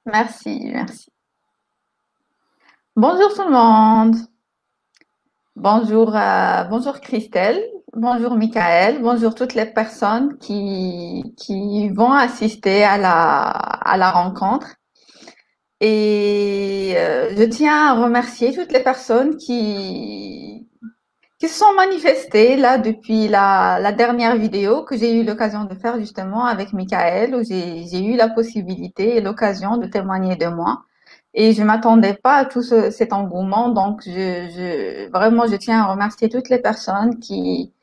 Merci, merci. Bonjour tout le monde. Bonjour, bonjour Christelle. Bonjour Michael. Bonjour toutes les personnes qui vont assister à la rencontre. Et je tiens à remercier toutes les personnes qui se sont manifestées là depuis la dernière vidéo que j'ai eu l'occasion de faire justement avec Michael, où j'ai eu la possibilité et l'occasion de témoigner de moi. Et je m'attendais pas à tout cet engouement, donc vraiment, je tiens à remercier toutes les personnes qui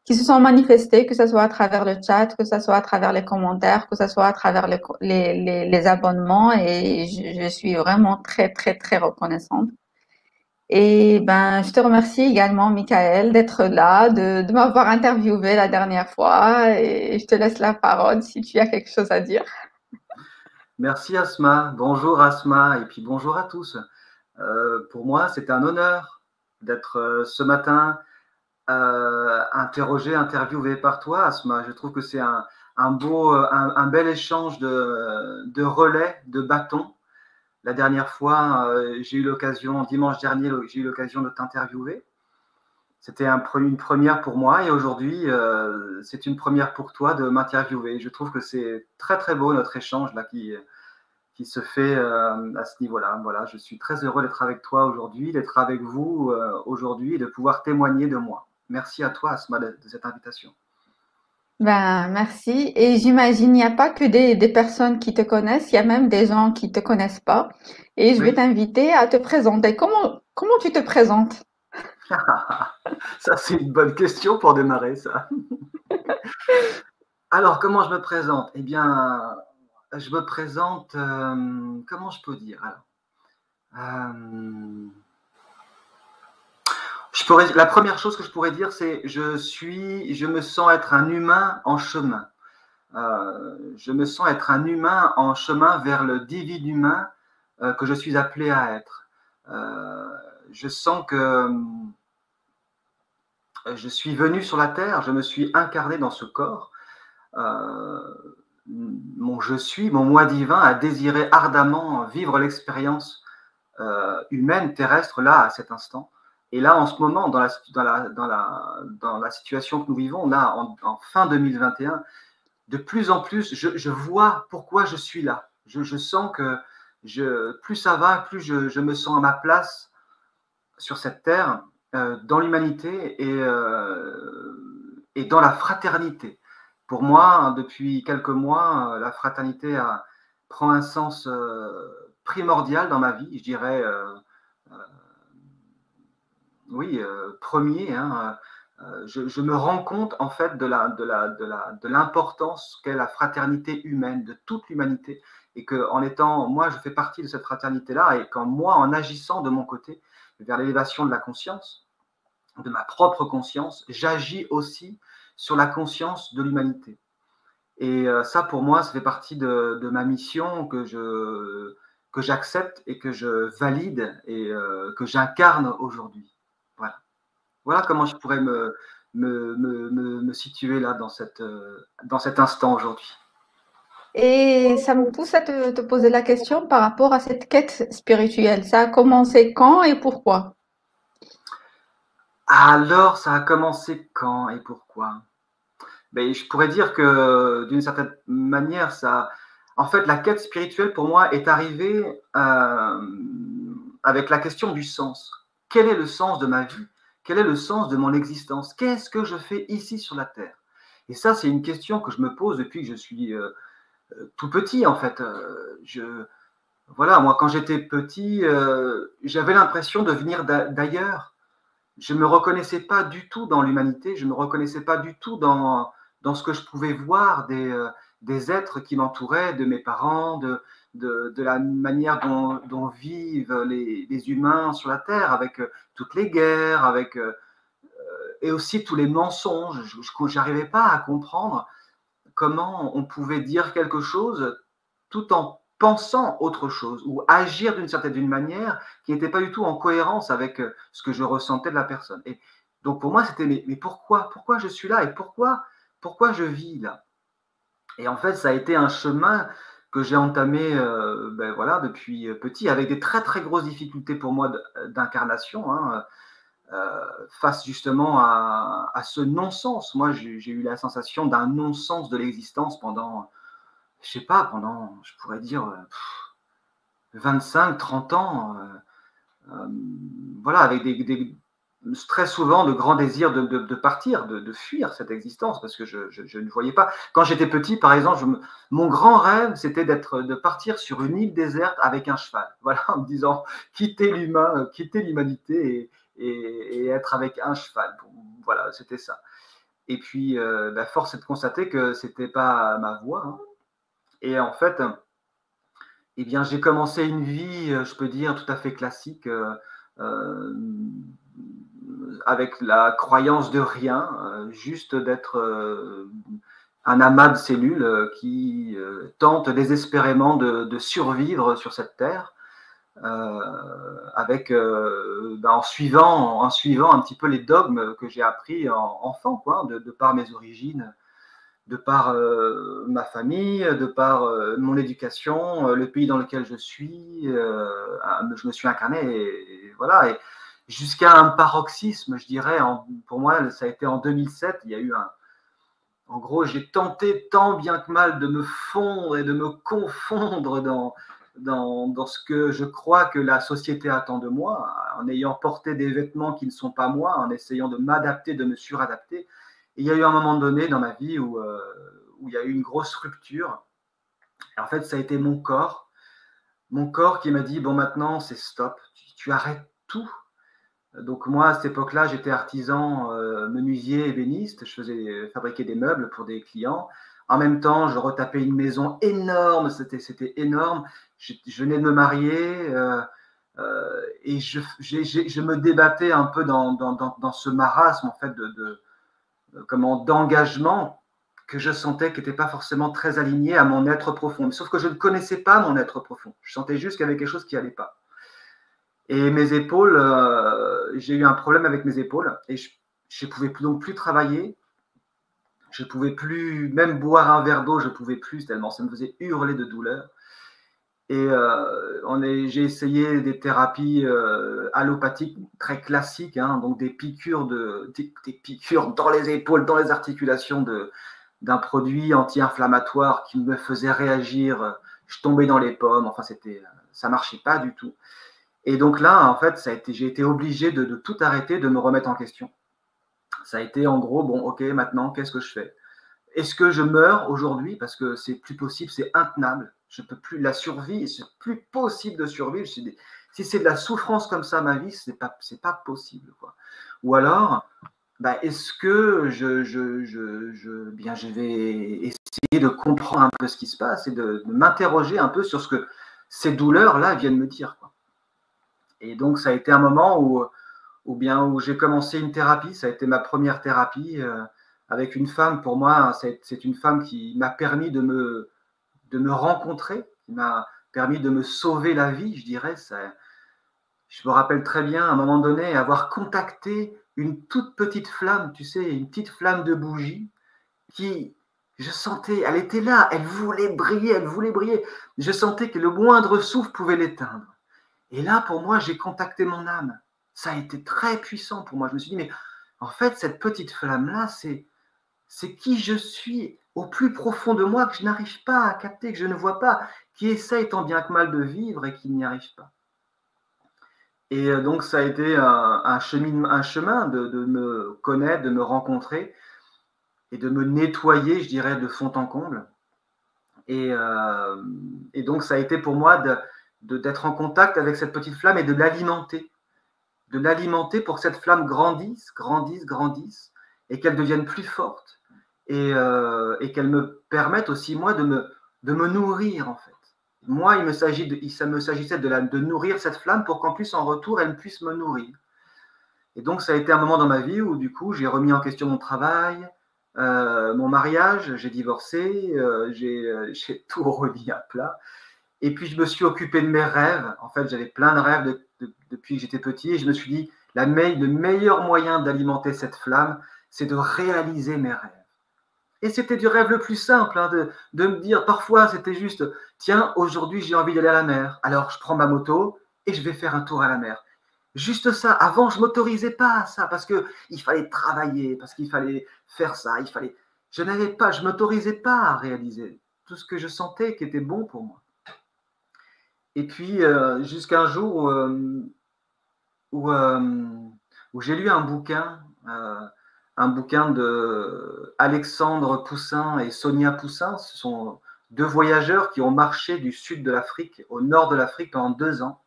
se sont manifestées, que ce soit à travers le chat, que ce soit à travers les commentaires, que ce soit à travers les abonnements, et je suis vraiment très, très, très reconnaissante. Et ben, je te remercie également, Michael, d'être là, de m'avoir interviewé la dernière fois, et je te laisse la parole si tu as quelque chose à dire. Merci Asma, bonjour Asma et puis bonjour à tous. Pour moi, c'est un honneur d'être ce matin interviewé par toi Asma. Je trouve que c'est un bel échange de relais, de bâtons. La dernière fois, j'ai eu l'occasion, dimanche dernier, j'ai eu l'occasion de t'interviewer. C'était une première pour moi et aujourd'hui, c'est une première pour toi de m'interviewer. Je trouve que c'est très très beau notre échange là qui se fait à ce niveau-là. Voilà, je suis très heureux d'être avec toi aujourd'hui, d'être avec vous aujourd'hui et de pouvoir témoigner de moi. Merci à toi, Asma, de cette invitation. Ben, merci. Et j'imagine, il n'y a pas que des personnes qui te connaissent, il y a même des gens qui te connaissent pas. Et je vais Oui, t'inviter à te présenter. Comment tu te présentes? ça c'est une bonne question pour démarrer, ça. Alors, comment je me présente? Eh bien, je me présente, comment je peux dire alors? Euh, la première chose que je pourrais dire, c'est je me sens être un humain en chemin. Je me sens être un humain en chemin vers le divin humain que je suis appelé à être. Euh, je sens que je suis venu sur la terre, je me suis incarné dans ce corps. Euh, mon je suis, mon moi divin a désiré ardemment vivre l'expérience humaine, terrestre, là, à cet instant. Et là, en ce moment, dans la situation que nous vivons, là, en fin 2021, de plus en plus, je vois pourquoi je suis là. Je sens que plus ça va, plus je me sens à ma place sur cette terre, dans l'humanité et dans la fraternité. Pour moi, depuis quelques mois, la fraternité prend un sens primordial dans ma vie, je dirais, oui, premier. Hein, je me rends compte en fait de l'importance qu'est la fraternité humaine, de toute l'humanité, et que en étant, moi, je fais partie de cette fraternité-là, et qu'en moi, en agissant de mon côté vers l'élévation de la conscience, de ma propre conscience, j'agis aussi sur la conscience de l'humanité. Et ça, pour moi, ça fait partie de ma mission que j'accepte et que je valide et que j'incarne aujourd'hui. Voilà. Voilà comment je pourrais me situer là dans cet instant aujourd'hui. Et ça me pousse à te poser la question par rapport à cette quête spirituelle. Ça a commencé quand et pourquoi? Alors, ça a commencé quand et pourquoi? Ben, je pourrais dire que d'une certaine manière, en fait, la quête spirituelle pour moi est arrivée avec la question du sens. Quel est le sens de ma vie? Quel est le sens de mon existence? Qu'est-ce que je fais ici sur la Terre? Et ça, c'est une question que je me pose depuis que je suis tout petit, en fait. Voilà, moi, quand j'étais petit, j'avais l'impression de venir d'ailleurs. Je ne me reconnaissais pas du tout dans l'humanité, je ne me reconnaissais pas du tout dans ce que je pouvais voir des êtres qui m'entouraient, de mes parents, de la manière dont vivent les humains sur la Terre, avec toutes les guerres, et aussi tous les mensonges. Je n'arrivais pas à comprendre comment on pouvait dire quelque chose tout en pensant autre chose ou agir d'une manière qui n'était pas du tout en cohérence avec ce que je ressentais de la personne. Et donc pour moi, c'était mais pourquoi je suis là et pourquoi je vis là? Et en fait, ça a été un chemin que j'ai entamé voilà, depuis petit, avec des très très grosses difficultés pour moi d'incarnation, hein, face justement à ce non-sens. Moi, j'ai eu la sensation d'un non-sens de l'existence pendant, je sais pas, pendant, je pourrais dire, 25, 30 ans. Voilà, avec très souvent de grands désirs de partir, de fuir cette existence, parce que je ne voyais pas. Quand j'étais petit, par exemple, mon grand rêve, c'était de partir sur une île déserte avec un cheval. Voilà, en me disant quitter l'humain, quitter l'humanité et être avec un cheval. Voilà, c'était ça. Et puis, la force est de constater que c'était pas ma voie, hein. Et en fait, eh bien, j'ai commencé une vie, je peux dire, tout à fait classique, avec la croyance de rien, juste d'être un amas de cellules qui tentent désespérément de survivre sur cette terre, en suivant un petit peu les dogmes que j'ai appris enfant, quoi, de par mes origines, de par ma famille, de par mon éducation, le pays dans lequel je suis, je me suis incarné, et voilà. Et jusqu'à un paroxysme, je dirais, pour moi, ça a été en 2007, il y a eu en gros, j'ai tenté tant bien que mal de me fondre et de me confondre dans ce que je crois que la société attend de moi, en ayant porté des vêtements qui ne sont pas moi, en essayant de m'adapter, de me suradapter. Et il y a eu un moment donné dans ma vie où il y a eu une grosse rupture. Et en fait, ça a été mon corps qui m'a dit, bon, maintenant, c'est stop, tu arrêtes tout. Donc moi, à cette époque-là, j'étais artisan, menuisier, ébéniste. Je faisais fabriquer des meubles pour des clients. En même temps, je retapais une maison énorme, c'était énorme. Je venais de me marier et je me débattais un peu dans ce marasme, en fait, d'engagement que je sentais qui n'était pas forcément très aligné à mon être profond. Sauf que je ne connaissais pas mon être profond. Je sentais juste qu'il y avait quelque chose qui n'allait pas. Et mes épaules, j'ai eu un problème avec mes épaules et je ne pouvais donc plus travailler. Je ne pouvais plus, même boire un verre d'eau, je ne pouvais plus, tellement ça me faisait hurler de douleur. Et j'ai essayé des thérapies allopathiques très classiques, hein, donc des piqûres dans les épaules, dans les articulations d'un produit anti-inflammatoire qui me faisait réagir. Je tombais dans les pommes, enfin, ça ne marchait pas du tout. Et donc là, en fait, j'ai été obligé de tout arrêter, de me remettre en question. Ça a été en gros, bon, ok, maintenant, qu'est-ce que je fais? Est-ce que je meurs aujourd'hui? Parce que c'est plus possible, c'est intenable. Je peux plus, la survie, c'est plus possible de survivre. Si c'est de la souffrance comme ça, ma vie, c'est pas possible, quoi. Ou alors, est-ce que je vais essayer de comprendre un peu ce qui se passe et de m'interroger un peu sur ce que ces douleurs-là viennent me dire, quoi. Et donc, ça a été un moment où j'ai commencé une thérapie. Ça a été ma première thérapie avec une femme. Pour moi, c'est une femme qui m'a permis de me rencontrer, qui m'a permis de me sauver la vie, je dirais. Je me rappelle très bien, à un moment donné, avoir contacté une toute petite flamme, tu sais, une petite flamme de bougie qui, je sentais, elle était là, elle voulait briller, elle voulait briller. Je sentais que le moindre souffle pouvait l'éteindre. Et là, pour moi, j'ai contacté mon âme. Ça a été très puissant pour moi. Je me suis dit, mais en fait, cette petite flamme-là, c'est qui je suis au plus profond de moi, que je n'arrive pas à capter, que je ne vois pas, qui essaye tant bien que mal de vivre et qui n'y arrive pas. Et donc, ça a été un chemin de me connaître, de me rencontrer et de me nettoyer, je dirais, de fond en comble. Et donc, ça a été pour moi d'être en contact avec cette petite flamme et de l'alimenter pour que cette flamme grandisse, et qu'elle devienne plus forte, et qu'elle me permette aussi, moi, de me nourrir, en fait. Moi, ça me s'agissait de nourrir cette flamme pour qu'en plus, en retour, elle puisse me nourrir. Et donc, ça a été un moment dans ma vie où, du coup, j'ai remis en question mon travail, mon mariage, j'ai divorcé, j'ai tout remis à plat. Et puis, je me suis occupé de mes rêves. En fait, j'avais plein de rêves depuis que j'étais petit. Et je me suis dit, le meilleur moyen d'alimenter cette flamme, c'est de réaliser mes rêves. Et c'était du rêve le plus simple, hein, de me dire, parfois c'était juste, tiens, aujourd'hui j'ai envie d'aller à la mer, alors je prends ma moto et je vais faire un tour à la mer. Juste ça. Avant, je m'autorisais pas à ça parce que il fallait travailler, parce qu'il fallait faire ça, je n'avais pas, je m'autorisais pas à réaliser tout ce que je sentais qui était bon pour moi. Et puis, jusqu'à un jour où, où j'ai lu un bouquin de Alexandre Poussin et Sonia Poussin. Ce sont deux voyageurs qui ont marché du sud de l'Afrique au nord de l'Afrique pendant 2 ans.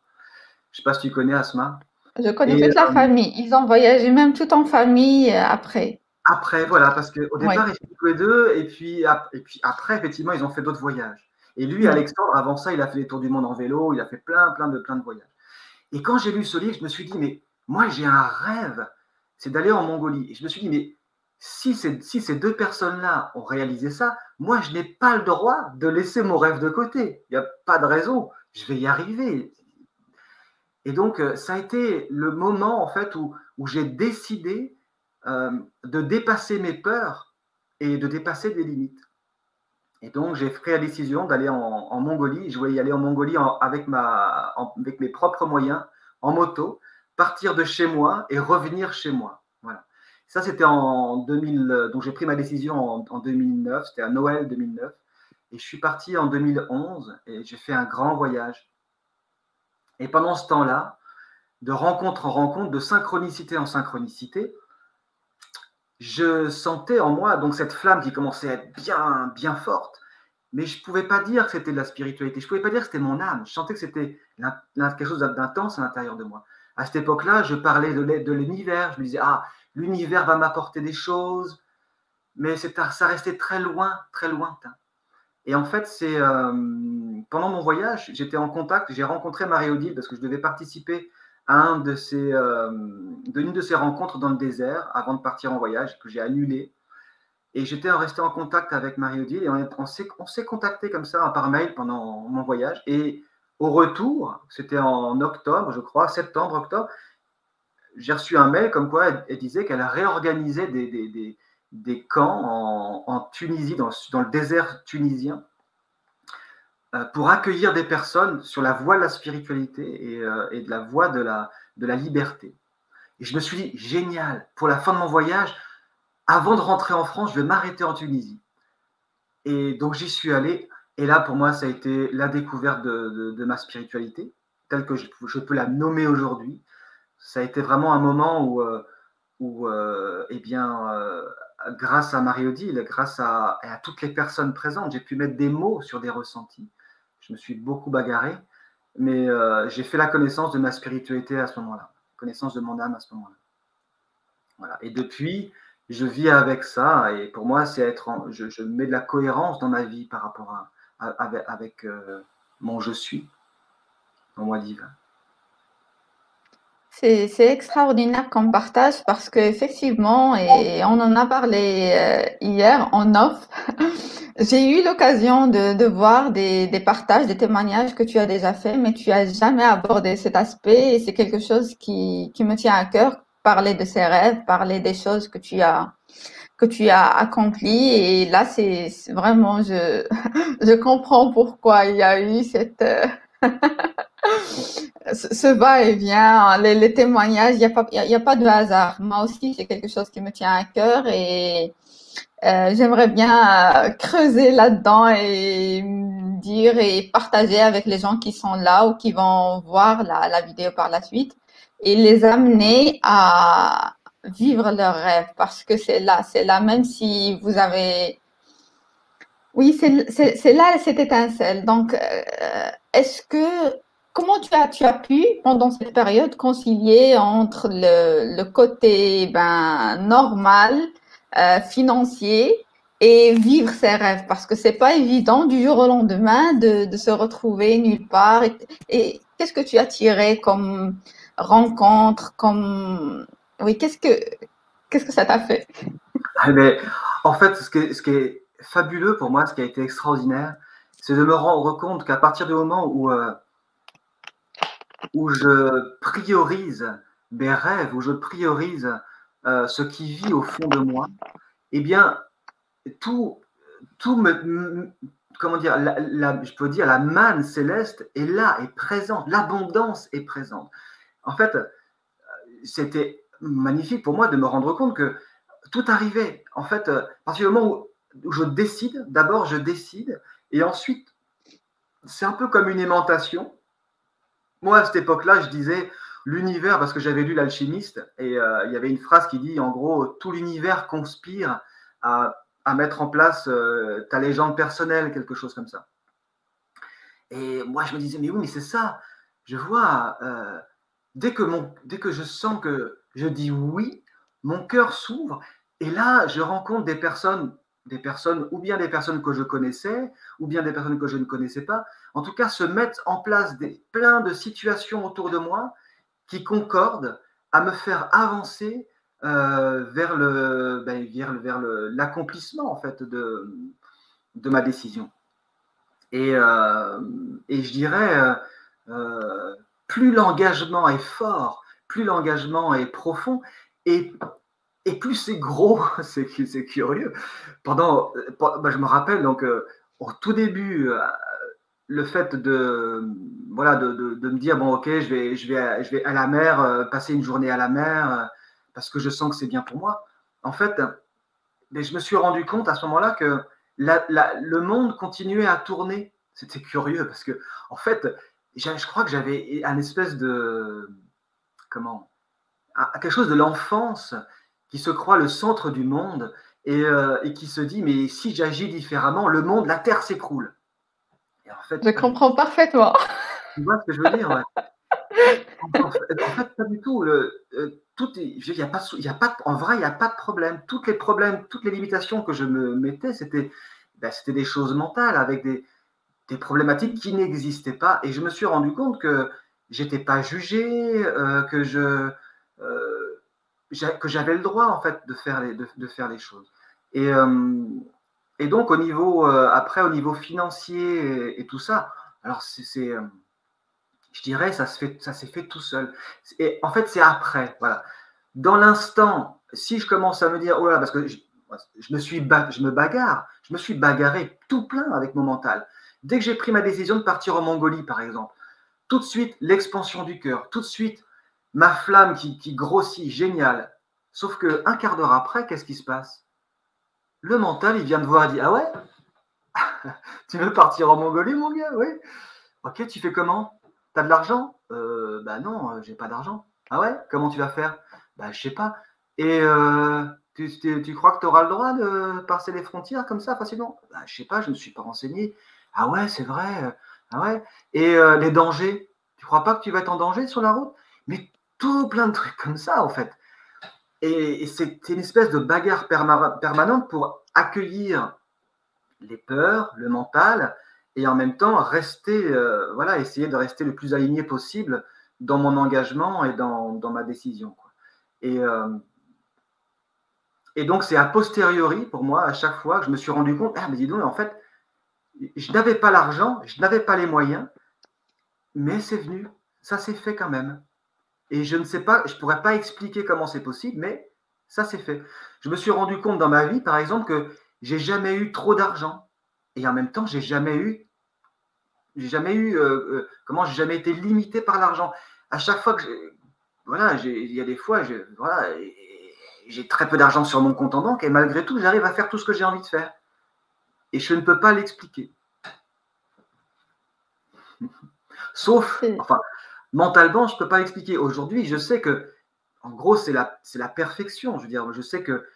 Je ne sais pas si tu connais, Asma. Je connais Et toute la famille. Ils ont voyagé même tout en famille après. après, voilà, parce qu'au Oui, départ, ils étaient tous les deux, et puis après, effectivement, ils ont fait d'autres voyages. Et lui, oui. Alexandre, avant ça, il a fait les tours du monde en vélo, il a fait plein de voyages. Et quand j'ai lu ce livre, je me suis dit, mais moi, j'ai un rêve, c'est d'aller en Mongolie. Et je me suis dit, mais si ces deux personnes-là ont réalisé ça, moi, je n'ai pas le droit de laisser mon rêve de côté. Il n'y a pas de raison, je vais y arriver. Et donc, ça a été le moment, en fait, où j'ai décidé de dépasser mes peurs et de dépasser des limites. Et donc, j'ai pris la décision d'aller en Mongolie. Je voulais y aller en Mongolie avec mes propres moyens, en moto, partir de chez moi et revenir chez moi. Voilà. Ça, c'était en 2000. Donc, j'ai pris ma décision en 2009. C'était à Noël 2009. Et je suis parti en 2011 et j'ai fait un grand voyage. Et pendant ce temps-là, de rencontre en rencontre, de synchronicité en synchronicité, je sentais en moi donc cette flamme qui commençait à être bien, bien forte. Mais je ne pouvais pas dire que c'était de la spiritualité. Je ne pouvais pas dire que c'était mon âme. Je sentais que c'était quelque chose d'intense à l'intérieur de moi. À cette époque-là, je parlais de l'univers. Je me disais, ah, l'univers va m'apporter des choses. Mais ça restait très loin, très lointain. Et en fait, c'est pendant mon voyage, j'étais en contact. J'ai rencontré Marie-Odile parce que je devais participer à une de ces rencontres dans le désert avant de partir en voyage, que j'ai annulé. Et j'étais resté en contact avec Marie-Odile et on s'est contacté comme ça par mail pendant mon voyage. Et au retour, c'était en octobre, je crois, septembre, octobre, j'ai reçu un mail comme quoi elle disait qu'elle a réorganisé des camps en Tunisie, dans le désert tunisien, pour accueillir des personnes sur la voie de la spiritualité et de la voie de la liberté. Et je me suis dit, génial, pour la fin de mon voyage, avant de rentrer en France, je vais m'arrêter en Tunisie. Et donc j'y suis allé. Et là, pour moi, ça a été la découverte de ma spiritualité, telle que je peux la nommer aujourd'hui. Ça a été vraiment un moment où eh bien, grâce à Marie-Odile, grâce à toutes les personnes présentes, j'ai pu mettre des mots sur des ressentis. Je me suis beaucoup bagarré, mais j'ai fait la connaissance de ma spiritualité à ce moment-là, connaissance de mon âme à ce moment-là. Voilà. Et depuis, je vis avec ça, et pour moi, je mets de la cohérence dans ma vie par rapport avec mon je suis, mon moi divin. C'est extraordinaire comme partage parce qu'effectivement, et on en a parlé hier en off, j'ai eu l'occasion de voir des partages, des témoignages que tu as déjà fait, mais tu as jamais abordé cet aspect et c'est quelque chose qui me tient à cœur, parler de ses rêves, parler des choses que tu as accomplies et là, c'est vraiment, je comprends pourquoi il y a eu ce va-et-vient, les témoignages, il y a pas de hasard. Moi aussi, c'est quelque chose qui me tient à cœur et j'aimerais bien creuser là-dedans et dire et partager avec les gens qui sont là ou qui vont voir la vidéo par la suite et les amener à vivre leurs rêves parce que c'est là, même si vous avez... Oui, c'est là cette étincelle. Donc, est-ce que comment tu as pu pendant cette période concilier entre le côté normal financier et vivre ses rêves parce que c'est pas évident du jour au lendemain de se retrouver nulle part et qu'est-ce que tu as tiré comme rencontre comme oui qu'est-ce que ça t'a fait? Mais, en fait, ce qui est fabuleux pour moi, ce qui a été extraordinaire, c'est de me rendre compte qu'à partir du moment où je priorise mes rêves, où je priorise ce qui vit au fond de moi, eh bien, tout, comment dire, je peux dire, la manne céleste est là, est présente, l'abondance est présente. En fait, c'était magnifique pour moi de me rendre compte que tout arrivait. En fait, à partir du moment où je décide, d'abord je décide, et ensuite, c'est un peu comme une aimantation. Moi, à cette époque-là, je disais l'univers, parce que j'avais lu L'Alchimiste, et il y avait une phrase qui dit, en gros, tout l'univers conspire à mettre en place ta légende personnelle, quelque chose comme ça. Et moi, je me disais, mais oui, mais c'est ça. Je vois, dès que je sens que je dis oui, mon cœur s'ouvre, et là, je rencontre des personnes, ou bien des personnes que je connaissais, ou bien des personnes que je ne connaissais pas, en tout cas, se mettent en place plein de situations autour de moi qui concordent à me faire avancer vers l'accomplissement en fait de ma décision. Et je dirais, plus l'engagement est fort, plus l'engagement est profond, et plus c'est gros, c'est curieux. Je me rappelle donc au tout début, le fait de me dire bon ok, je vais à la mer, passer une journée à la mer parce que je sens que c'est bien pour moi. En fait, mais je me suis rendu compte à ce moment-là que le monde continuait à tourner. C'était curieux parce que en fait, je crois que j'avais un espèce de quelque chose de l'enfance qui se croit le centre du monde et qui se dit mais si j'agis différemment, le monde, la terre s'écroule. Et en fait, je comprends parfaitement. Tu vois ce que je veux dire, ouais. En fait, pas du tout. En vrai, il n'y a pas de problème. Toutes les limitations que je me mettais, c'était des choses mentales avec des problématiques qui n'existaient pas. Et je me suis rendu compte que j'étais pas jugé, que j'avais le droit en fait de faire les choses. Et donc au niveau financier et tout ça, alors je dirais, ça s'est fait tout seul. Et en fait, c'est après, voilà. Dans l'instant, si je commence à me dire, oh là, parce que je me bagarre, je me suis bagarré tout plein avec mon mental. Dès que j'ai pris ma décision de partir en Mongolie, par exemple, tout de suite, l'expansion du cœur, tout de suite, ma flamme qui grossit, génial. Sauf qu'un quart d'heure après, qu'est-ce qui se passe? Le mental, il vient de voir et dit, ah ouais, tu veux partir en Mongolie, mon gars? Oui. Ok, tu fais comment? T'as de l'argent? Bah non, j'ai pas d'argent. Ah ouais? Comment tu vas faire? Bah je sais pas. Et tu crois que tu auras le droit de passer les frontières comme ça facilement? Bah je sais pas, je ne me suis pas renseigné. Ah ouais, c'est vrai. Ah ouais. Et les dangers? Tu crois pas que tu vas être en danger sur la route? Mais tout plein de trucs comme ça en fait. Et c'est une espèce de bagarre permanente pour accueillir les peurs, le mental, et en même temps essayer de rester le plus aligné possible dans mon engagement et dans ma décision, quoi. Et donc c'est a posteriori pour moi à chaque fois que je me suis rendu compte, mais dis donc, en fait, je n'avais pas l'argent, je n'avais pas les moyens, mais c'est venu, ça s'est fait quand même. Et je ne sais pas, je pourrais pas expliquer comment c'est possible, mais ça s'est fait. Je me suis rendu compte dans ma vie, par exemple, que j'ai jamais eu trop d'argent. Et en même temps, j'ai jamais été limité par l'argent. À chaque fois que il y a des fois, j'ai très peu d'argent sur mon compte en banque et malgré tout, j'arrive à faire tout ce que j'ai envie de faire. Et je ne peux pas l'expliquer. Sauf, mentalement, je ne peux pas l'expliquer. Aujourd'hui, je sais que, en gros, c'est la perfection. Je veux dire, je sais que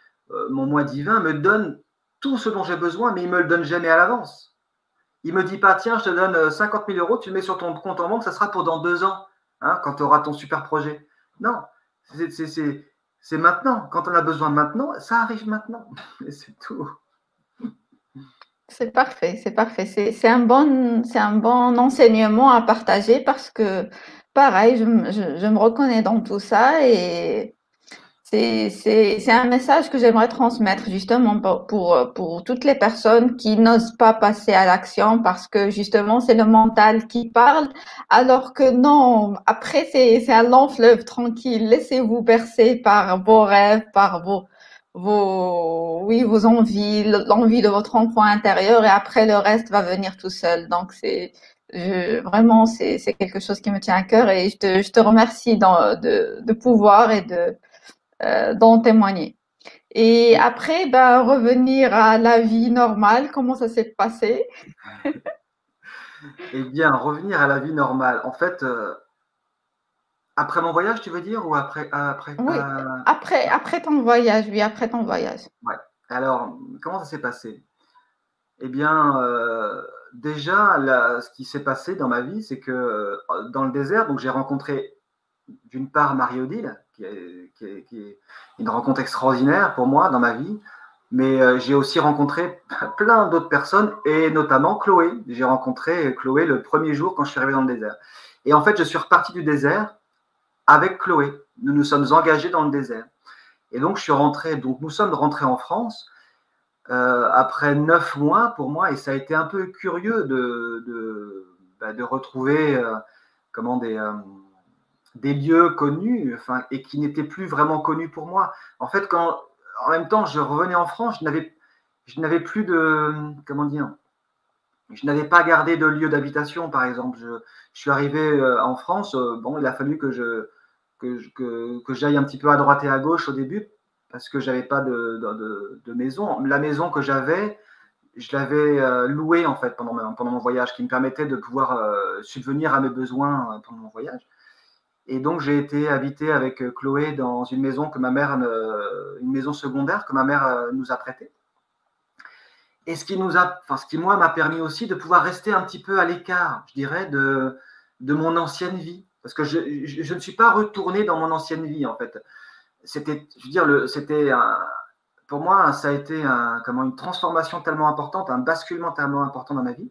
mon moi divin me donne tout ce dont j'ai besoin, mais il ne me le donne jamais à l'avance. Il ne me dit pas, tiens, je te donne 50 000 euros, tu le mets sur ton compte en banque, ça sera pour dans 2 ans, hein, quand tu auras ton super projet. Non, c'est maintenant. Quand on a besoin maintenant, ça arrive maintenant. Et c'est tout. C'est parfait, c'est parfait. C'est un bon enseignement à partager parce que, pareil, je me reconnais dans tout ça et c'est un message que j'aimerais transmettre justement pour toutes les personnes qui n'osent pas passer à l'action parce que justement c'est le mental qui parle alors que non, après c'est un long fleuve tranquille. Laissez-vous bercer par vos rêves, par vos envies, l'envie de votre enfant intérieur, et après le reste va venir tout seul. Donc vraiment, c'est quelque chose qui me tient à cœur, et je te remercie de pouvoir et d'en témoigner. Et après, ben, revenir à la vie normale, comment ça s'est passé? Eh bien, revenir à la vie normale. En fait, après mon voyage, tu veux dire, ou Oui, après ton voyage, oui, après ton voyage. ouais. Alors, comment ça s'est passé? Eh bien, déjà, ce qui s'est passé dans ma vie, c'est que dans le désert, donc j'ai rencontré d'une part Marie-Odile, qui est une rencontre extraordinaire pour moi dans ma vie, mais j'ai aussi rencontré plein d'autres personnes, et notamment Chloé. J'ai rencontré Chloé le premier jour quand je suis arrivé dans le désert. Et en fait, je suis reparti du désert avec Chloé. Nous nous sommes engagés dans le désert. Et donc, nous sommes rentrés en France après 9 mois pour moi, et ça a été un peu curieux de retrouver comment des lieux connus, enfin, et qui n'étaient plus vraiment connus pour moi. En fait, en même temps je revenais en France, je n'avais plus de, comment dire, je n'avais pas gardé de lieu d'habitation, par exemple. Je suis arrivé en France, bon, il a fallu que j'aille un petit peu à droite et à gauche au début, parce que j'avais pas de maison. La maison que j'avais, je l'avais louée en fait pendant mon voyage, qui me permettait de pouvoir subvenir à mes besoins pendant mon voyage. Et donc j'ai été habité avec Chloé dans une maison une maison secondaire que ma mère nous a prêtée. Et ce qui moi m'a permis aussi de pouvoir rester un petit peu à l'écart, je dirais, de mon ancienne vie, parce que je ne suis pas retourné dans mon ancienne vie en fait. C'était, je veux dire, pour moi, ça a été une transformation tellement importante, un basculement tellement important dans ma vie,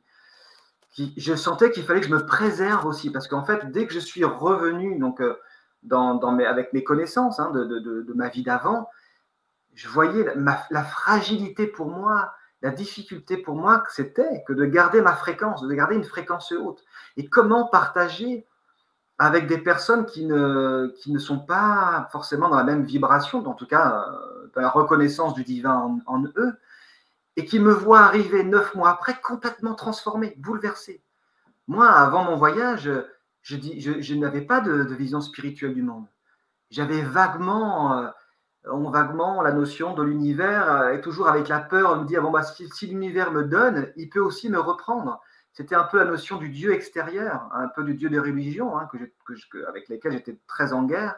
je sentais qu'il fallait que je me préserve aussi, parce qu'en fait, dès que je suis revenu donc avec mes connaissances de ma vie d'avant, je voyais la fragilité pour moi, la difficulté pour moi que c'était que de garder ma fréquence, de garder une fréquence haute. Et comment partager avec des personnes qui ne sont pas forcément dans la même vibration, en tout cas dans la reconnaissance du divin en eux, et qui me voient arriver 9 mois après complètement transformé, bouleversé. Moi, avant mon voyage, je n'avais pas de vision spirituelle du monde. J'avais vaguement la notion de l'univers, et toujours avec la peur de me dire, bon, bah, si l'univers me donne, il peut aussi me reprendre. C'était un peu la notion du Dieu extérieur, un peu du Dieu des religions, avec lesquels j'étais très en guerre.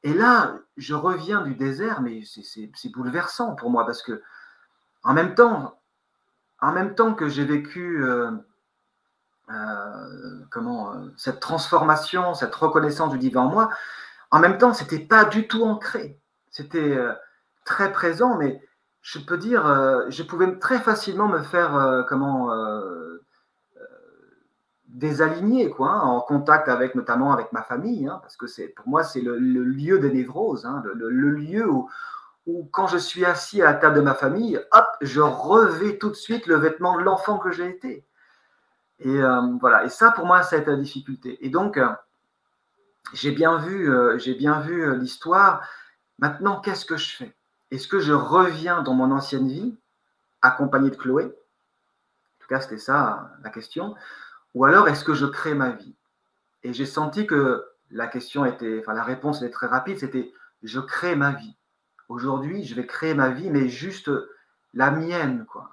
Et là, je reviens du désert, mais c'est bouleversant pour moi, parce que en même temps que j'ai vécu cette transformation, cette reconnaissance du divin en moi, en même temps, c'était pas du tout ancré. C'était très présent, mais je peux dire, je pouvais très facilement me faire désaligner, quoi, en contact notamment avec ma famille, parce que pour moi, c'est le lieu des névroses, le lieu où quand je suis assis à la table de ma famille, hop, je revais tout de suite le vêtement de l'enfant que j'ai été. Et voilà. Et ça, pour moi, ça a été la difficulté. Et donc, j'ai bien vu l'histoire. Maintenant, qu'est-ce que je fais? Est-ce que je reviens dans mon ancienne vie, accompagné de Chloé? En tout cas, c'était ça la question. Ou alors, est-ce que je crée ma vie? Et j'ai senti que la réponse était très rapide, c'était je crée ma vie. Aujourd'hui, je vais créer ma vie, mais juste la mienne, quoi.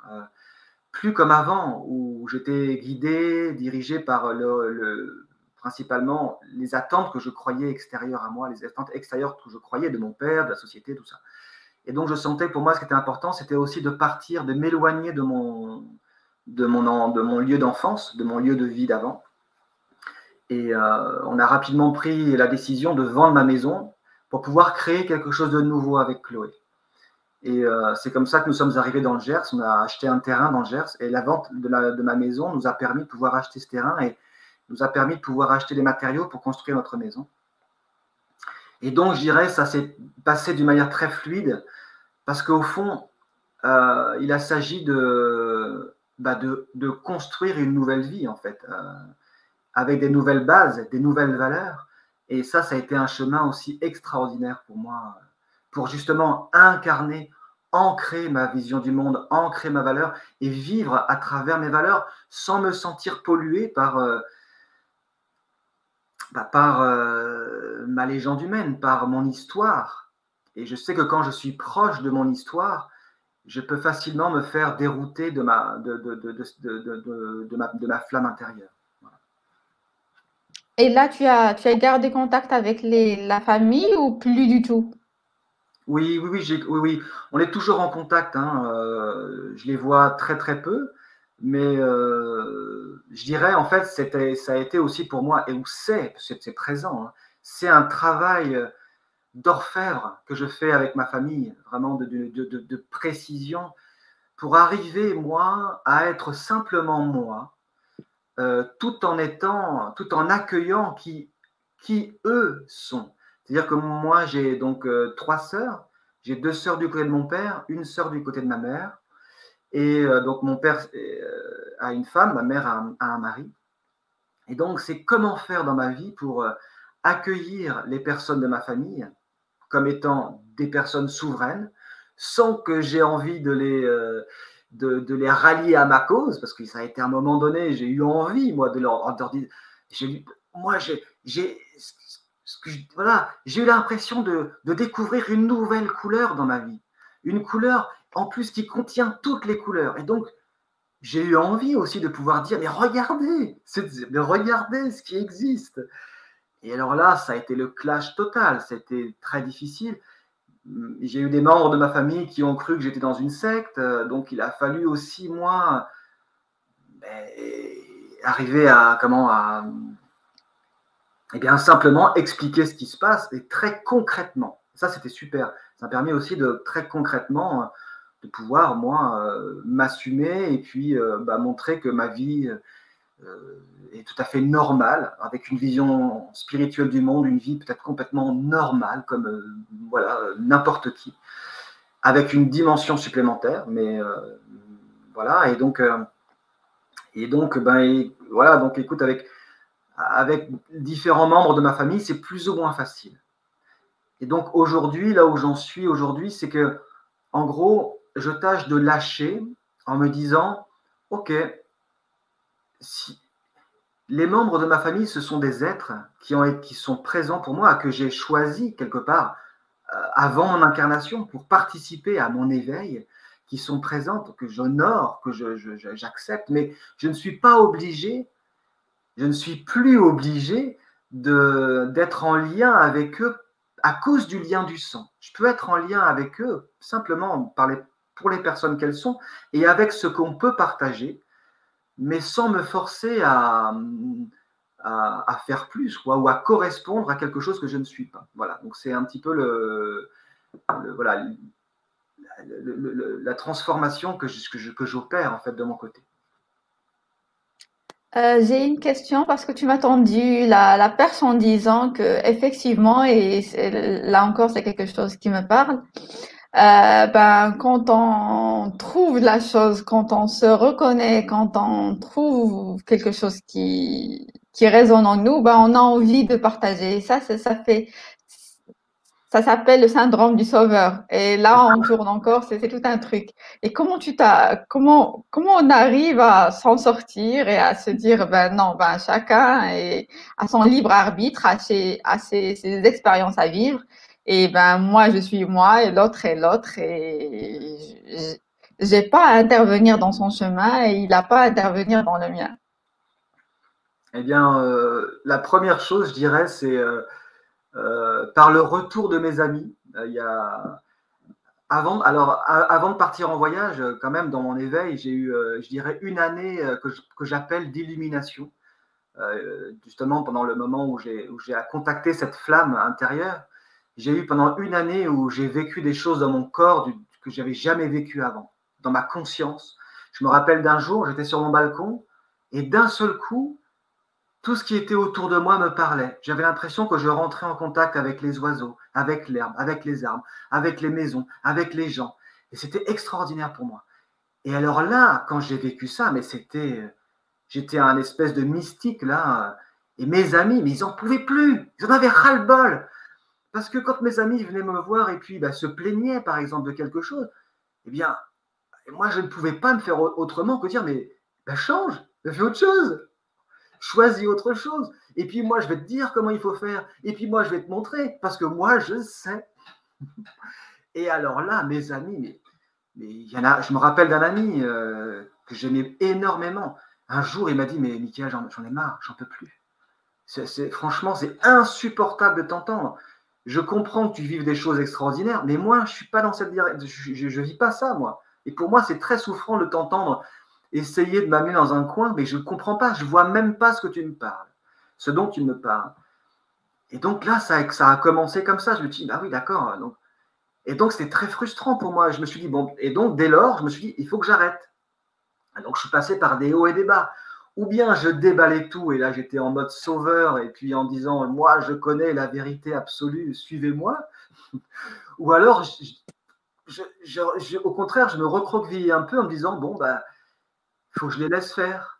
Plus comme avant, où j'étais guidé, dirigé par principalement les attentes que je croyais extérieures à moi, les attentes extérieures que je croyais de mon père, de la société, tout ça. Et donc, je sentais, pour moi, ce qui était important, c'était aussi de partir, de m'éloigner de mon lieu d'enfance, de mon lieu de vie d'avant. Et on a rapidement pris la décision de vendre ma maison pour pouvoir créer quelque chose de nouveau avec Chloé. Et c'est comme ça que nous sommes arrivés dans le Gers. On a acheté un terrain dans le Gers, et la vente de ma maison nous a permis de pouvoir acheter ce terrain et nous a permis de pouvoir acheter les matériaux pour construire notre maison. Et donc, je dirais, ça s'est passé d'une manière très fluide, parce qu'au fond, il a s'agi de construire une nouvelle vie, en fait, avec des nouvelles bases, des nouvelles valeurs. Et ça a été un chemin aussi extraordinaire pour moi pour justement incarner, ancrer ma vision du monde, ancrer ma valeur et vivre à travers mes valeurs sans me sentir pollué par ma légende humaine, par mon histoire. Et je sais que quand je suis proche de mon histoire, je peux facilement me faire dérouter de ma flamme intérieure. Et là, tu as gardé contact avec la famille ou plus du tout? Oui, oui, on est toujours en contact. Hein. Je les vois très très peu, mais je dirais en fait, ça a été aussi pour moi, et où c'est présent. Hein. C'est un travail d'orfèvre que je fais avec ma famille, vraiment de précision, pour arriver moi à être simplement moi, tout en accueillant qui eux sont. C'est-à-dire que moi, j'ai donc 3 sœurs. J'ai 2 sœurs du côté de mon père, une sœur du côté de ma mère. Et donc, mon père a une femme, ma mère a un mari. Et donc, c'est comment faire dans ma vie pour accueillir les personnes de ma famille comme étant des personnes souveraines, sans que j'ai envie de les rallier à ma cause, parce que ça a été à un moment donné, j'ai eu envie, moi, de leur dire, moi, voilà, j'ai eu l'impression de découvrir une nouvelle couleur dans ma vie, une couleur en plus qui contient toutes les couleurs. Et donc, j'ai eu envie aussi de pouvoir dire, mais regardez ce qui existe. Et alors là, ça a été le clash total, c'était très difficile. J'ai eu des membres de ma famille qui ont cru que j'étais dans une secte, donc il a fallu aussi, moi, arriver eh bien, simplement expliquer ce qui se passe, et très concrètement. Ça, c'était super. Ça m'a permis aussi de très concrètement de pouvoir, moi, m'assumer et puis montrer que ma vie est tout à fait normale, avec une vision spirituelle du monde, une vie peut-être complètement normale, comme voilà, n'importe qui, avec une dimension supplémentaire, mais voilà, voilà, donc écoute, avec différents membres de ma famille, c'est plus ou moins facile. Et donc aujourd'hui, là où j'en suis aujourd'hui, c'est que, en gros, je tâche de lâcher en me disant, ok, si, les membres de ma famille, ce sont des êtres qui sont présents pour moi, que j'ai choisis quelque part avant mon incarnation pour participer à mon éveil, qui sont présentes, que j'honore, que j'accepte, mais je ne suis pas obligé, je ne suis plus obligé d'être en lien avec eux à cause du lien du sang. Je peux être en lien avec eux simplement pour les personnes qu'elles sont et avec ce qu'on peut partager, mais sans me forcer à faire plus, quoi, ou à correspondre à quelque chose que je ne suis pas. Voilà, donc c'est un petit peu voilà, la transformation que j'opère en fait de mon côté. J'ai une question parce que tu m'as tendu la perche en disant que effectivement, et là encore c'est quelque chose qui me parle, quand on trouve la chose, quand on se reconnaît, quand on trouve quelque chose qui résonne en nous, on a envie de partager. Et ça s'appelle le syndrome du sauveur. Et là, on tourne encore, c'est tout un truc. Et comment on arrive à s'en sortir et à se dire, non, chacun a son libre arbitre, ses expériences à vivre. Et moi, je suis moi et l'autre est l'autre et j'ai pas à intervenir dans son chemin et il n'a pas à intervenir dans le mien. Eh bien, la première chose, je dirais, c'est par le retour de mes amis. Il y a avant de partir en voyage, quand même, dans mon éveil, j'ai eu, je dirais, une année que j'appelle d'illumination. Justement, pendant le moment où j'ai contacté cette flamme intérieure, j'ai eu pendant une année où j'ai vécu des choses dans mon corps que j'avais jamais vécu avant, dans ma conscience. Je me rappelle d'un jour, j'étais sur mon balcon et d'un seul coup, tout ce qui était autour de moi me parlait. J'avais l'impression que je rentrais en contact avec les oiseaux, avec l'herbe, avec les arbres, avec les maisons, avec les gens. Et c'était extraordinaire pour moi. Et alors là, quand j'ai vécu ça, mais j'étais un espèce de mystique là. Et mes amis, mais ils n'en pouvaient plus. Ils en avaient ras-le-bol. Parce que quand mes amis venaient me voir et puis se plaignaient, par exemple, de quelque chose, eh bien, moi, je ne pouvais pas me faire autrement que dire, mais change, fais autre chose, choisis autre chose. Et puis moi, je vais te dire comment il faut faire. Et puis moi, je vais te montrer, parce que moi, je sais. Et alors là, mes amis, mais il y en a, je me rappelle d'un ami que j'aimais énormément. Un jour, il m'a dit, mais Mickaël, j'en ai marre, j'en peux plus. Franchement, c'est insupportable de t'entendre. Je comprends que tu vives des choses extraordinaires, mais moi, je suis pas dans cette direction. Je vis pas ça, moi. Et pour moi, c'est très souffrant de t'entendre essayer de m'amener dans un coin, mais je ne comprends pas. Je vois même pas ce que tu me parles, ce dont tu me parles. Et donc là, ça a commencé comme ça. Je me dis, bah oui, d'accord. Et donc, c'était très frustrant pour moi. Je me suis dit, bon, et donc, dès lors, je me suis dit, il faut que j'arrête. Donc, je suis passé par des hauts et des bas. Ou bien je déballais tout, et là, j'étais en mode sauveur, et puis en disant, moi, je connais la vérité absolue, suivez-moi. Ou alors, au contraire, je me recroquevillais un peu en me disant, bon, il faut que je les laisse faire.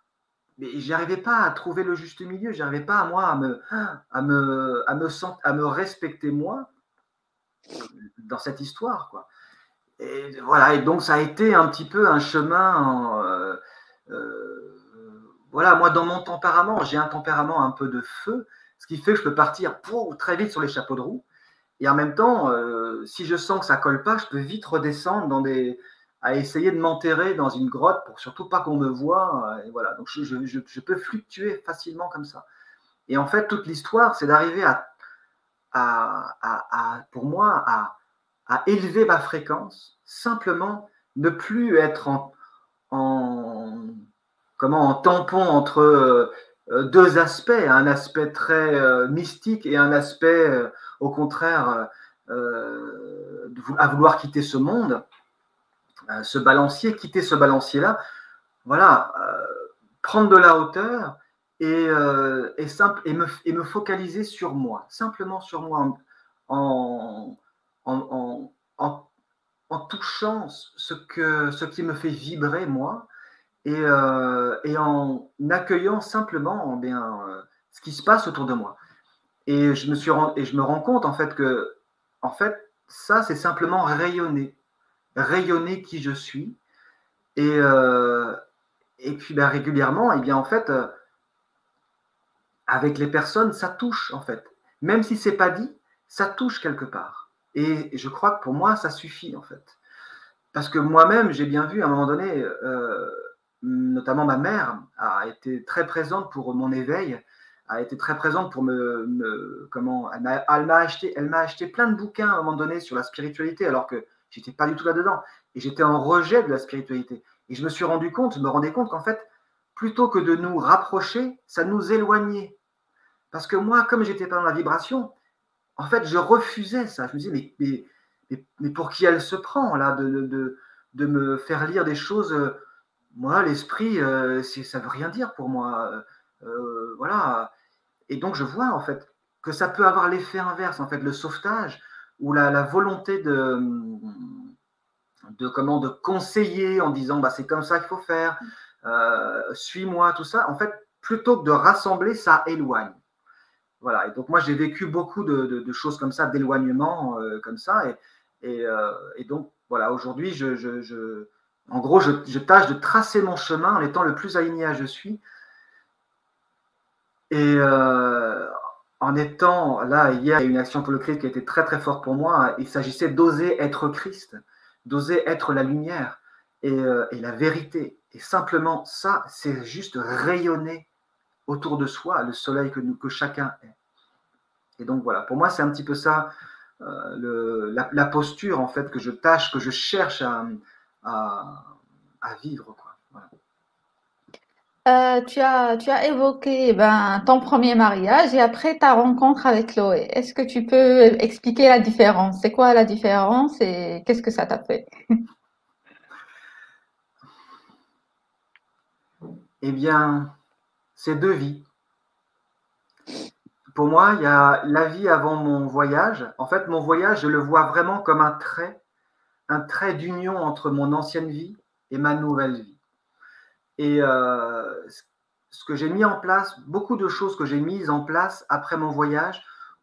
Mais je n'arrivais pas à trouver le juste milieu, je n'arrivais pas, moi, à me respecter, moi, dans cette histoire, quoi. Et voilà, et donc ça a été un petit peu un chemin. Voilà, moi, dans mon tempérament, j'ai un tempérament un peu de feu, ce qui fait que je peux partir très vite sur les chapeaux de roue. Et en même temps, si je sens que ça colle pas, je peux vite redescendre à essayer de m'enterrer dans une grotte pour surtout pas qu'on me voie. Et voilà, donc je peux fluctuer facilement comme ça. Et en fait, toute l'histoire, c'est d'arriver pour moi, à élever ma fréquence, simplement ne plus être en tampon entre deux aspects, un aspect très mystique et un aspect, au contraire, à vouloir quitter ce monde, quitter ce balancier-là, voilà, prendre de la hauteur et me focaliser sur moi, simplement sur moi, en, en, en, en touchant ce qui me fait vibrer, moi, et en accueillant simplement ce qui se passe autour de moi. Et je me rends compte en fait que ça, c'est simplement rayonner qui je suis. Et puis régulièrement, et bien en fait, avec les personnes, ça touche en fait. Même si c'est pas dit, ça touche quelque part. Et je crois que pour moi, ça suffit en fait. Parce que moi-même, j'ai bien vu à un moment donné, notamment ma mère a été très présente pour mon éveil, a été très présente pour elle m'a acheté plein de bouquins à un moment donné sur la spiritualité, alors que j'étais pas du tout là-dedans. Et j'étais en rejet de la spiritualité. Et je me rendais compte qu'en fait, plutôt que de nous rapprocher, ça nous éloignait. Parce que moi, comme j'étais pas dans la vibration, en fait, je refusais ça. Je me disais, mais pour qui elle se prend, là, de me faire lire des choses. Moi, l'esprit, ça veut rien dire pour moi. Voilà. Et donc, je vois, en fait, que ça peut avoir l'effet inverse, en fait, le sauvetage ou la volonté de conseiller en disant, c'est comme ça qu'il faut faire, suis-moi, tout ça. En fait, plutôt que de rassembler, ça éloigne. Voilà. Et donc, moi, j'ai vécu beaucoup de choses comme ça, d'éloignement, comme ça. Et donc, voilà, aujourd'hui, en gros, je tâche de tracer mon chemin en étant le plus aligné à je suis. Et en étant, là, hier, il y a une action pour le Christ qui a été très, très forte pour moi. Il s'agissait d'oser être Christ, d'oser être la lumière et la vérité. Et simplement, ça, c'est juste rayonner autour de soi le soleil que chacun est. Et donc voilà, pour moi, c'est un petit peu ça, la posture en fait que je cherche à vivre, quoi. Voilà. Tu as évoqué ton premier mariage et après ta rencontre avec Chloé. Est-ce que tu peux expliquer la différence? C'est quoi la différence et qu'est-ce que ça t'a fait? Eh bien, c'est deux vies. Pour moi, il y a la vie avant mon voyage. En fait, mon voyage, je le vois vraiment comme un trait d'union entre mon ancienne vie et ma nouvelle vie. Et ce que j'ai mis en place, beaucoup de choses que j'ai mises en place après mon voyage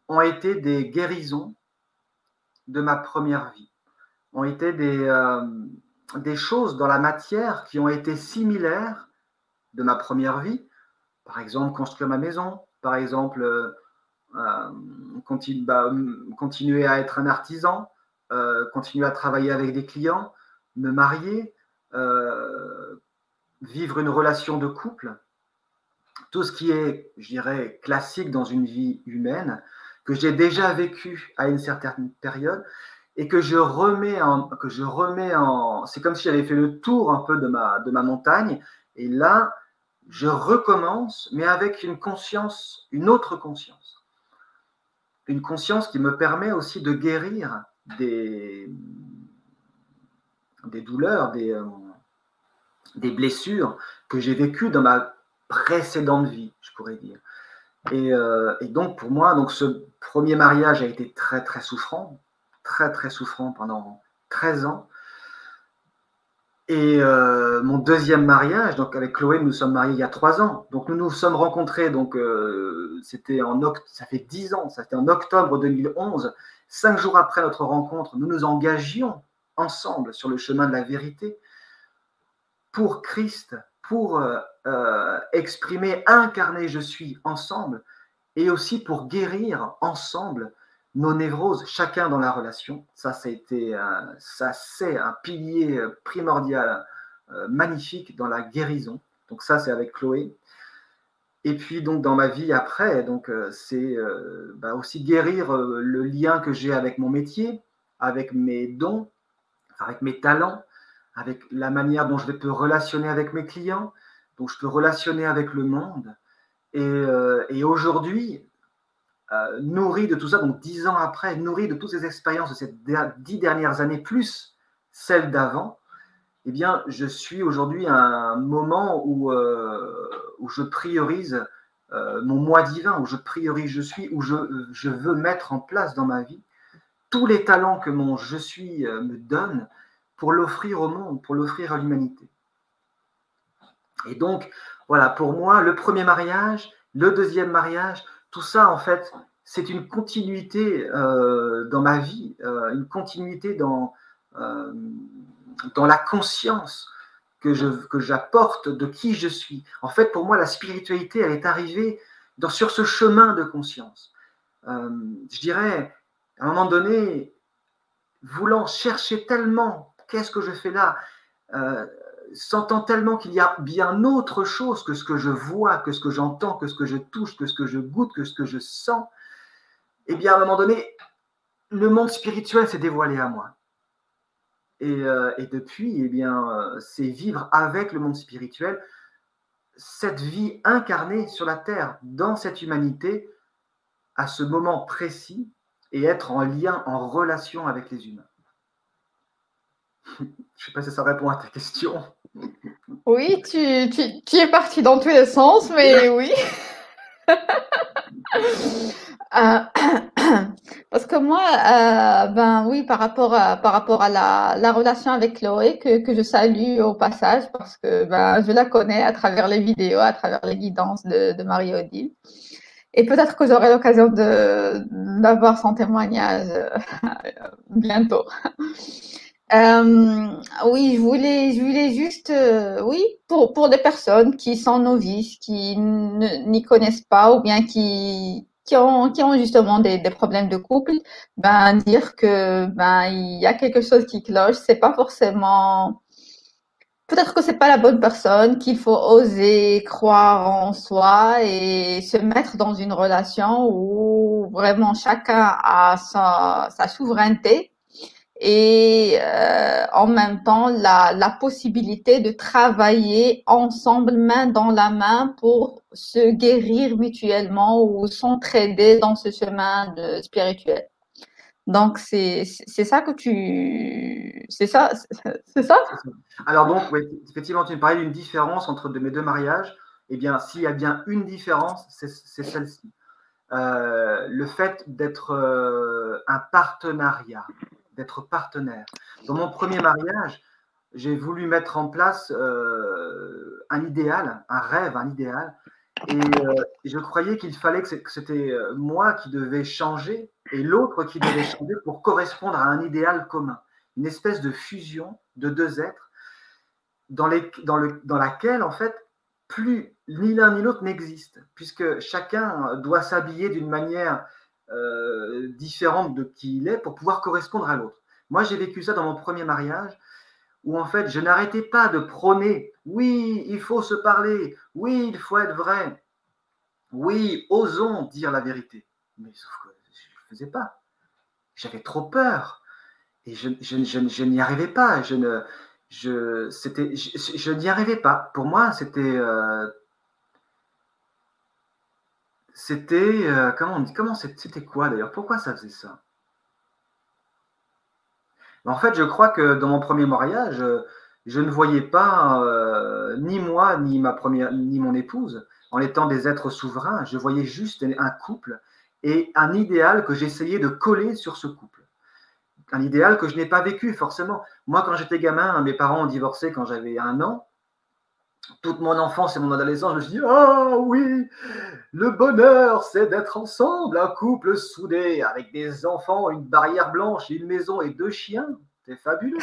ont été des guérisons de ma première vie, ont été des choses dans la matière qui ont été similaires de ma première vie. Par exemple, construire ma maison, par exemple, continuer à être un artisan, continuer à travailler avec des clients, me marier, vivre une relation de couple, tout ce qui est, je dirais, classique dans une vie humaine, que j'ai déjà vécu à une certaine période et que je remets en c'est comme si j'avais fait le tour un peu de ma montagne, et là, je recommence, mais avec une conscience, une autre conscience. Une conscience qui me permet aussi de guérir des douleurs, des blessures que j'ai vécues dans ma précédente vie, je pourrais dire. Et donc, pour moi, donc, ce premier mariage a été très, très souffrant pendant 13 ans. Et mon deuxième mariage, donc avec Chloé, nous sommes mariés il y a 3 ans. Donc, nous nous sommes rencontrés, donc, ça fait 10 ans, ça c'était en octobre 2011. 5 jours après notre rencontre, nous nous engagions ensemble sur le chemin de la vérité pour Christ, pour exprimer, incarner je suis ensemble, et aussi pour guérir ensemble nos névroses, chacun dans la relation. Ça c'est un pilier primordial, magnifique dans la guérison. Donc ça, c'est avec Chloé. Et puis donc dans ma vie après, donc c'est aussi guérir le lien que j'ai avec mon métier, avec mes dons, avec mes talents, avec la manière dont je peux relationner avec mes clients, dont je peux relationner avec le monde. Et aujourd'hui, nourri de tout ça, donc 10 ans après, nourri de toutes ces expériences de ces 10 dernières années, plus celles d'avant, eh bien, je suis aujourd'hui à un moment où je priorise mon moi divin, où je priorise je suis, où je veux mettre en place dans ma vie tous les talents que mon je suis me donne pour l'offrir au monde, pour l'offrir à l'humanité. Et donc, voilà, pour moi, le premier mariage, le deuxième mariage, tout ça, en fait, c'est une continuité dans ma vie, une continuité dans la conscience que j'apporte de qui je suis. En fait, pour moi, la spiritualité, elle est arrivée sur ce chemin de conscience. Je dirais, à un moment donné, voulant chercher tellement, qu'est-ce que je fais là, sentant tellement qu'il y a bien autre chose que ce que je vois, que ce que j'entends, que ce que je touche, que ce que je goûte, que ce que je sens, eh bien, à un moment donné, le monde spirituel s'est dévoilé à moi. Et depuis, eh bien, c'est vivre avec le monde spirituel cette vie incarnée sur la terre, dans cette humanité, à ce moment précis, et être en lien, en relation avec les humains. Je ne sais pas si ça répond à ta question. Oui, tu es parti dans tous les sens, mais oui. Parce que moi, ben oui, par rapport à la relation avec Chloé, que je salue au passage, parce que ben, je la connais à travers les vidéos, à travers les guidances de Marie-Odile. Et peut-être que j'aurai l'occasion d'avoir son témoignage bientôt. Oui, je voulais juste, oui, pour des personnes qui sont novices, qui n'y connaissent pas ou bien qui ont justement des problèmes de couple, ben, dire que, ben, il y a quelque chose qui cloche. C'est pas forcément, peut-être que c'est pas la bonne personne, qu'il faut oser croire en soi et se mettre dans une relation où vraiment chacun a sa souveraineté et en même temps la possibilité de travailler ensemble main dans la main pour se guérir mutuellement ou s'entraider dans ce chemin spirituel. Donc c'est ça que c'est ça. Alors donc, oui, effectivement, tu me parlais d'une différence entre mes deux mariages. Eh bien, s'il y a bien une différence, c'est celle-ci. Le fait d'être un partenariat, d'être partenaire. Dans mon premier mariage, j'ai voulu mettre en place un idéal, un rêve, un idéal. Et je croyais qu'il fallait que c'était moi qui devais changer et l'autre qui devait changer pour correspondre à un idéal commun. Une espèce de fusion de deux êtres dans laquelle, en fait, plus ni l'un ni l'autre n'existe, puisque chacun doit s'habiller d'une manière différente de qui il est pour pouvoir correspondre à l'autre. Moi, j'ai vécu ça dans mon premier mariage, où en fait, je n'arrêtais pas de prôner, oui, il faut se parler, oui, il faut être vrai, oui, osons dire la vérité. Mais sauf que je ne le faisais pas. J'avais trop peur. Et je n'y arrivais pas. Je n'y arrivais pas. Pour moi, c'était c'était quoi d'ailleurs? Pourquoi ça faisait ça? En fait, je crois que dans mon premier mariage, je ne voyais pas ni moi, ni mon épouse en étant des êtres souverains. Je voyais juste un couple et un idéal que j'essayais de coller sur ce couple. Un idéal que je n'ai pas vécu forcément. Moi, quand j'étais gamin, mes parents ont divorcé quand j'avais 1 an. Toute mon enfance et mon adolescence, je me suis dit, oh oui, le bonheur, c'est d'être ensemble, un couple soudé, avec des enfants, une barrière blanche, une maison et 2 chiens. C'est fabuleux.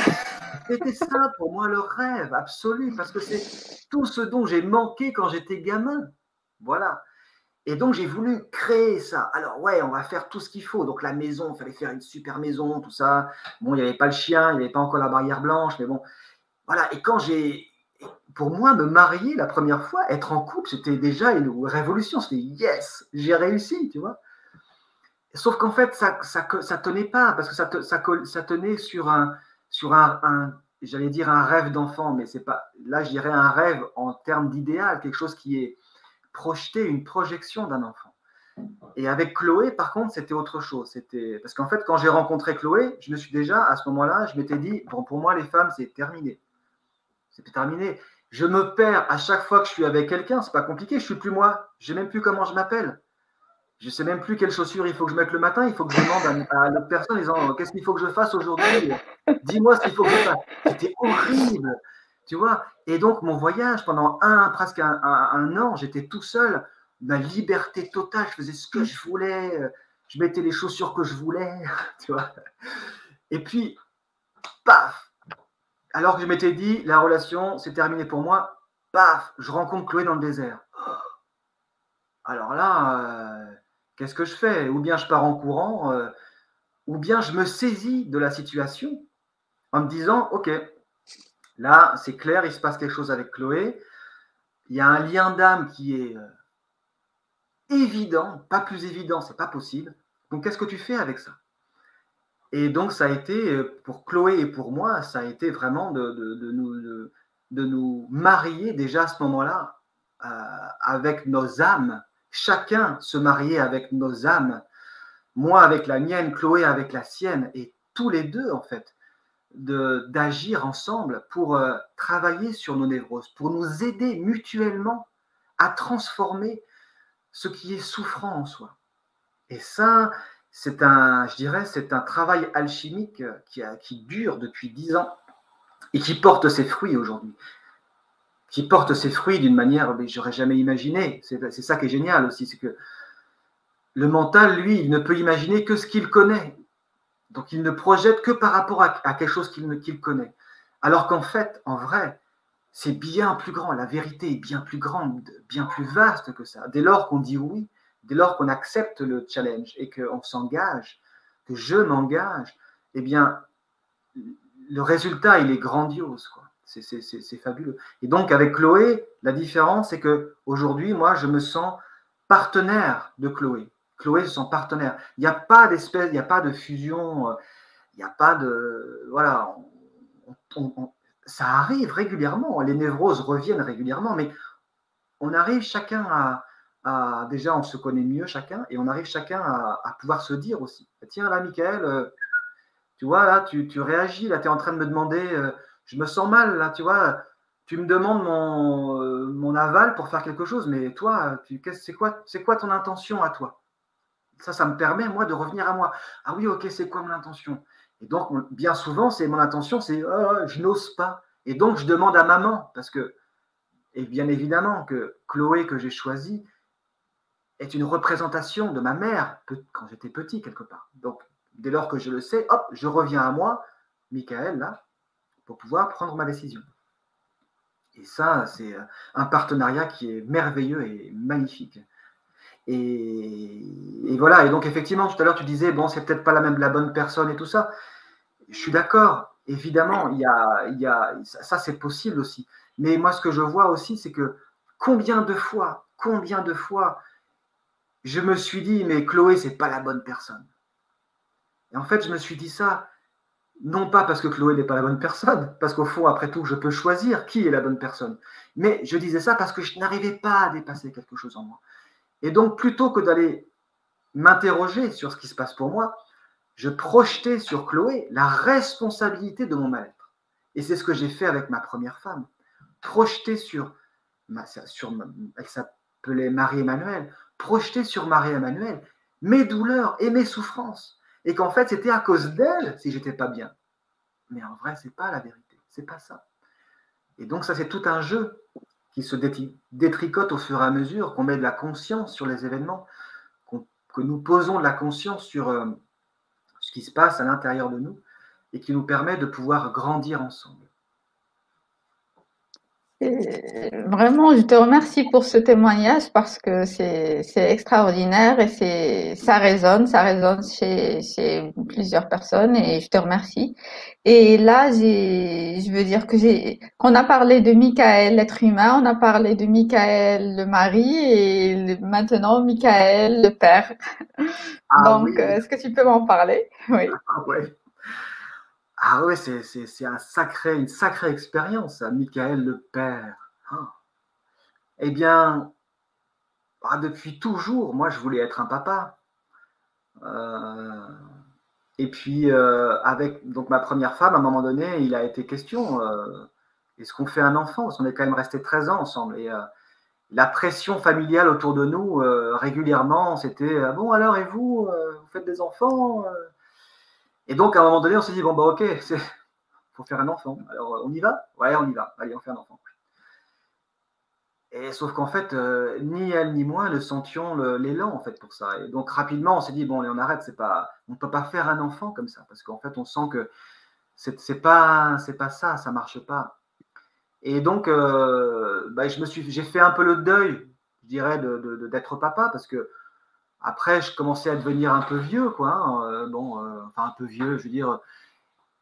C'était ça pour moi le rêve absolu, parce que c'est tout ce dont j'ai manqué quand j'étais gamin. Voilà. Et donc, j'ai voulu créer ça. Alors, ouais, on va faire tout ce qu'il faut. Donc, la maison, il fallait faire une super maison, tout ça. Bon, il n'y avait pas le chien, il n'y avait pas encore la barrière blanche, mais bon. Voilà. Et pour moi, me marier la première fois, être en couple, c'était déjà une révolution. C'était yes, j'ai réussi, tu vois. Sauf qu'en fait, ça tenait pas, parce que ça tenait sur j'allais dire un rêve d'enfant, mais c'est pas, là, je dirais un rêve en termes d'idéal, quelque chose qui est projeter une projection d'un enfant. Et avec Chloé, par contre, c'était autre chose. Parce qu'en fait, quand j'ai rencontré Chloé, je me suis déjà, à ce moment-là, je m'étais dit, bon, pour moi, les femmes, c'est terminé. C'est terminé. Je me perds à chaque fois que je suis avec quelqu'un. C'est pas compliqué. Je suis plus moi. Je sais même plus comment je m'appelle. Je sais même plus quelles chaussures il faut que je mette le matin. Il faut que je demande à l'autre personne en disant, qu'est-ce qu'il faut que je fasse aujourd'hui? Dis-moi ce qu'il faut que je fasse. C'était horrible. Tu vois. Et donc, mon voyage, pendant presque un an, j'étais tout seul, ma liberté totale, je faisais ce que je voulais, je mettais les chaussures que je voulais, tu vois. Et puis, paf, alors que je m'étais dit, la relation, c'est terminé pour moi, paf, je rencontre Chloé dans le désert. Alors là, qu'est-ce que je fais? Ou bien je pars en courant, ou bien je me saisis de la situation en me disant, ok, là, c'est clair, il se passe quelque chose avec Chloé. Il y a un lien d'âme qui est évident, pas plus évident, c'est pas possible. Donc, qu'est-ce que tu fais avec ça? Et donc, ça a été, pour Chloé et pour moi, ça a été vraiment de nous marier déjà à ce moment-là avec nos âmes. Chacun se marier avec nos âmes. Moi avec la mienne, Chloé avec la sienne, et tous les deux, en fait, d'agir ensemble pour travailler sur nos névroses, pour nous aider mutuellement à transformer ce qui est souffrant en soi. Et ça, c'est un travail alchimique qui dure depuis 10 ans et qui porte ses fruits aujourd'hui. Qui porte ses fruits d'une manière que j'aurais jamais imaginé. C'est ça qui est génial aussi, c'est que le mental, lui, il ne peut imaginer que ce qu'il connaît. Donc, il ne projette que par rapport à quelque chose qu'il connaît. Alors qu'en fait, en vrai, c'est bien plus grand. La vérité est bien plus grande, bien plus vaste que ça. Dès lors qu'on dit oui, dès lors qu'on accepte le challenge et qu'on s'engage, que je m'engage, eh bien, le résultat, il est grandiose, quoi. C'est fabuleux. Et donc, avec Chloé, la différence, c'est qu'aujourd'hui, moi, je me sens partenaire de Chloé. Chloé se sent partenaire. Il n'y a pas d'espèce, il n'y a pas de fusion, il n'y a pas de... Voilà, ça arrive régulièrement, les névroses reviennent régulièrement, mais on arrive chacun déjà, on se connaît mieux chacun, et on arrive chacun à pouvoir se dire aussi, tiens là, Michael, tu vois, là, tu réagis, là, tu es en train de me demander, je me sens mal, là, tu vois, tu me demandes mon aval pour faire quelque chose, mais toi, c'est quoi ton intention à toi? Ça me permet, moi, de revenir à moi. Ah oui, ok, c'est quoi mon intention? Et donc, bien souvent, mon intention, c'est je n'ose pas. Et donc, je demande à maman, parce que, et bien évidemment, que Chloé, que j'ai choisie, est une représentation de ma mère quand j'étais petit, quelque part. Donc, dès lors que je le sais, hop, je reviens à moi, Michael, là, pour pouvoir prendre ma décision. Et ça, c'est un partenariat qui est merveilleux et magnifique. Et voilà, et donc effectivement, tout à l'heure, tu disais, bon, c'est peut-être pas la bonne personne et tout ça. Je suis d'accord, évidemment, ça c'est possible aussi. Mais moi, ce que je vois aussi, c'est que combien de fois, je me suis dit, mais Chloé, c'est pas la bonne personne. Et en fait, je me suis dit ça, non pas parce que Chloé n'est pas la bonne personne, parce qu'au fond, après tout, je peux choisir qui est la bonne personne. Mais je disais ça parce que je n'arrivais pas à dépasser quelque chose en moi. Et donc, plutôt que d'aller m'interroger sur ce qui se passe pour moi, je projetais sur Chloé la responsabilité de mon mal-être. Et c'est ce que j'ai fait avec ma première femme. Projeter elle s'appelait Marie-Emmanuelle, projeter sur Marie-Emmanuelle mes douleurs et mes souffrances. Et qu'en fait, c'était à cause d'elle si j'étais pas bien. Mais en vrai, c'est pas la vérité. C'est pas ça. Et donc, ça, c'est tout un jeu qui se détricote au fur et à mesure qu'on met de la conscience sur les événements, que nous posons de la conscience sur ce qui se passe à l'intérieur de nous et qui nous permet de pouvoir grandir ensemble. Vraiment, je te remercie pour ce témoignage parce que c'est extraordinaire et ça résonne chez plusieurs personnes et je te remercie. Et là, je veux dire qu'on a parlé de Michael, l'être humain, on a parlé de Michael, le mari et maintenant Michael, le père. Ah Donc, oui, est-ce que tu peux m'en parler? Oui. ah ouais. Ah ouais, c'est une sacrée expérience, ça, Michael le Père. Ah. Eh bien, depuis toujours, moi, je voulais être un papa. Euh, et puis, avec donc, ma première femme, à un moment donné, il a été question, est-ce qu'on fait un enfant? Parce qu'on est quand même resté 13 ans ensemble. Et la pression familiale autour de nous, régulièrement, c'était, bon, alors, et vous, vous faites des enfants? Et donc, à un moment donné, on s'est dit, bon, bah, ok, il faut faire un enfant. Alors, on y va? Ouais, on y va. Allez, on fait un enfant. Et sauf qu'en fait, ni elle ni moi ne sentions l'élan en fait pour ça. Et donc rapidement, on s'est dit bon, allez, on arrête. On ne peut pas faire un enfant comme ça parce qu'en fait, on sent que c'est pas ça, ça marche pas. Et donc, j'ai fait un peu le deuil, je dirais, d'être papa parce que après, je commençais à devenir un peu vieux, quoi. Hein, enfin un peu vieux, je veux dire.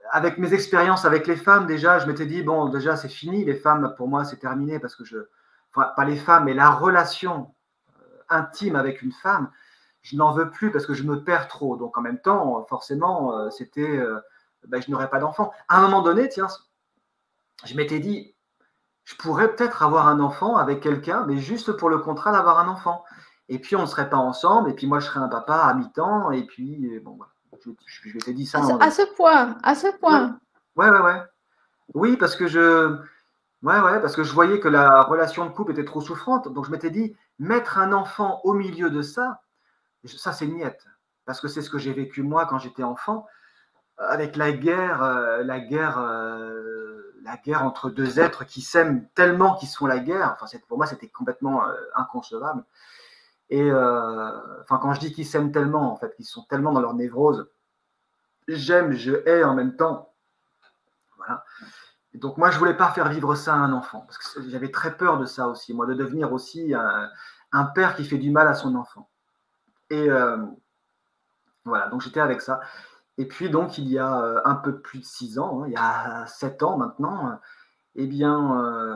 Avec mes expériences avec les femmes, déjà, je m'étais dit, bon, déjà, c'est fini, les femmes, pour moi, c'est terminé parce que enfin, pas les femmes, mais la relation intime avec une femme, je n'en veux plus parce que je me perds trop. Donc, en même temps, forcément, je n'aurais pas d'enfant. À un moment donné, tiens, je m'étais dit, je pourrais peut-être avoir un enfant avec quelqu'un, mais juste pour le contrat d'avoir un enfant. Et puis, on ne serait pas ensemble, et puis moi, je serais un papa à mi-temps, et puis, bon, voilà. Je m'étais dit ça à un moment donné. À ce Ouais, point. ouais. Oui, parce que je voyais que la relation de couple était trop souffrante. Donc je m'étais dit, mettre un enfant au milieu de ça, ça c'est niette. Parce que c'est ce que j'ai vécu moi quand j'étais enfant, avec la guerre entre deux êtres qui s'aiment tellement qu'ils se font la guerre. Enfin, pour moi, c'était complètement inconcevable. Et enfin, quand je dis qu'ils s'aiment tellement, en fait, qu'ils sont tellement dans leur névrose, j'aime, je hais en même temps. Voilà. Et donc moi, je voulais pas faire vivre ça à un enfant, parce que j'avais très peur de ça aussi, moi, de devenir aussi un père qui fait du mal à son enfant. Et voilà, donc j'étais avec ça. Et puis donc, il y a un peu plus de 6 ans, hein, il y a 7 ans maintenant, eh bien,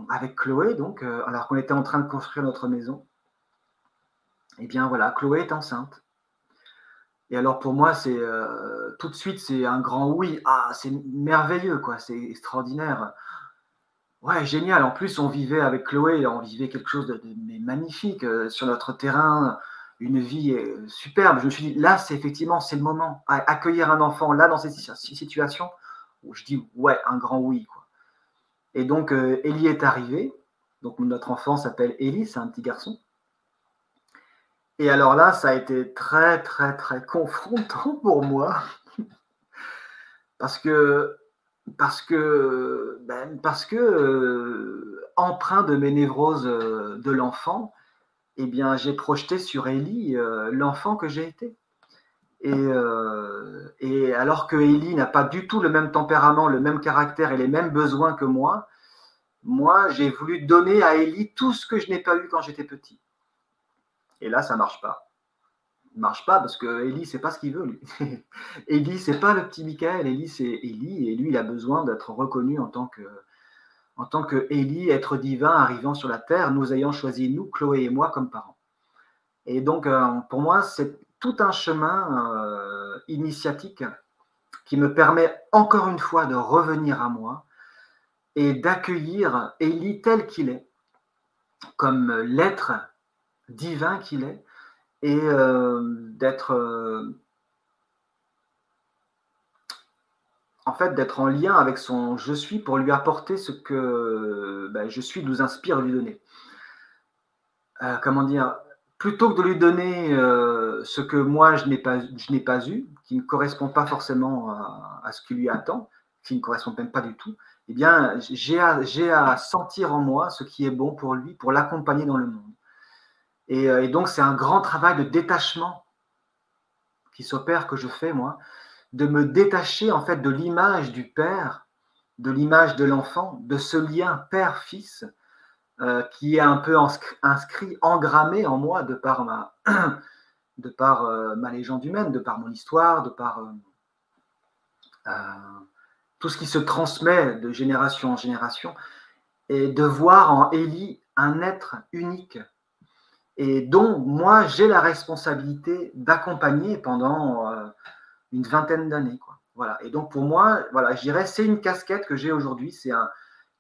avec Chloé, donc, alors qu'on était en train de construire notre maison, eh bien voilà, Chloé est enceinte. Et alors pour moi, c'est tout de suite, c'est un grand oui. Ah, c'est merveilleux, quoi, c'est extraordinaire. Ouais, génial. En plus, on vivait avec Chloé, on vivait quelque chose mais magnifique sur notre terrain, une vie superbe. Je me suis dit, là, c'est le moment. Accueillir un enfant, là, dans cette situation, où je dis, ouais, un grand oui, quoi. Et donc, Ellie est arrivée. Donc, notre enfant s'appelle Ellie, c'est un petit garçon. Et alors là, ça a été très, très, très confrontant pour moi. Parce que empreint de mes névroses de l'enfant, eh bien, j'ai projeté sur Élie l'enfant que j'ai été. Et alors que Élie n'a pas du tout le même tempérament, le même caractère et les mêmes besoins que moi, j'ai voulu donner à Élie tout ce que je n'ai pas eu quand j'étais petit. Et là, ça ne marche pas. Ça ne marche pas parce que Élie, c'est pas ce qu'il veut, lui. Élie, c'est pas le petit Michael. Élie, c'est Élie. Et lui, il a besoin d'être reconnu en tant que Élie, être divin arrivant sur la terre, nous ayant choisi, nous, Chloé et moi, comme parents. Et donc, pour moi, c'est tout un chemin initiatique qui me permet encore une fois de revenir à moi et d'accueillir Élie tel qu'il est, comme l'être divin qu'il est, et d'être en lien avec son je suis pour lui apporter ce que je suis nous inspire de lui donner. Comment dire, plutôt que de lui donner ce que moi je n'ai pas eu, qui ne correspond pas forcément à ce qui lui attend, qui ne correspond même pas du tout, eh bien, j'ai à sentir en moi ce qui est bon pour lui, pour l'accompagner dans le monde. Et donc, c'est un grand travail de détachement qui s'opère, que je fais, moi, de me détacher, en fait, de l'image du père, de l'image de l'enfant, de ce lien père-fils qui est un peu inscrit, engrammé en moi de par ma légende humaine, de par mon histoire, de par tout ce qui se transmet de génération en génération, et de voir en Élie un être unique et dont moi j'ai la responsabilité d'accompagner pendant une vingtaine d'années, quoi. Voilà. Et donc pour moi, voilà, je dirais c'est une casquette que j'ai aujourd'hui, c'est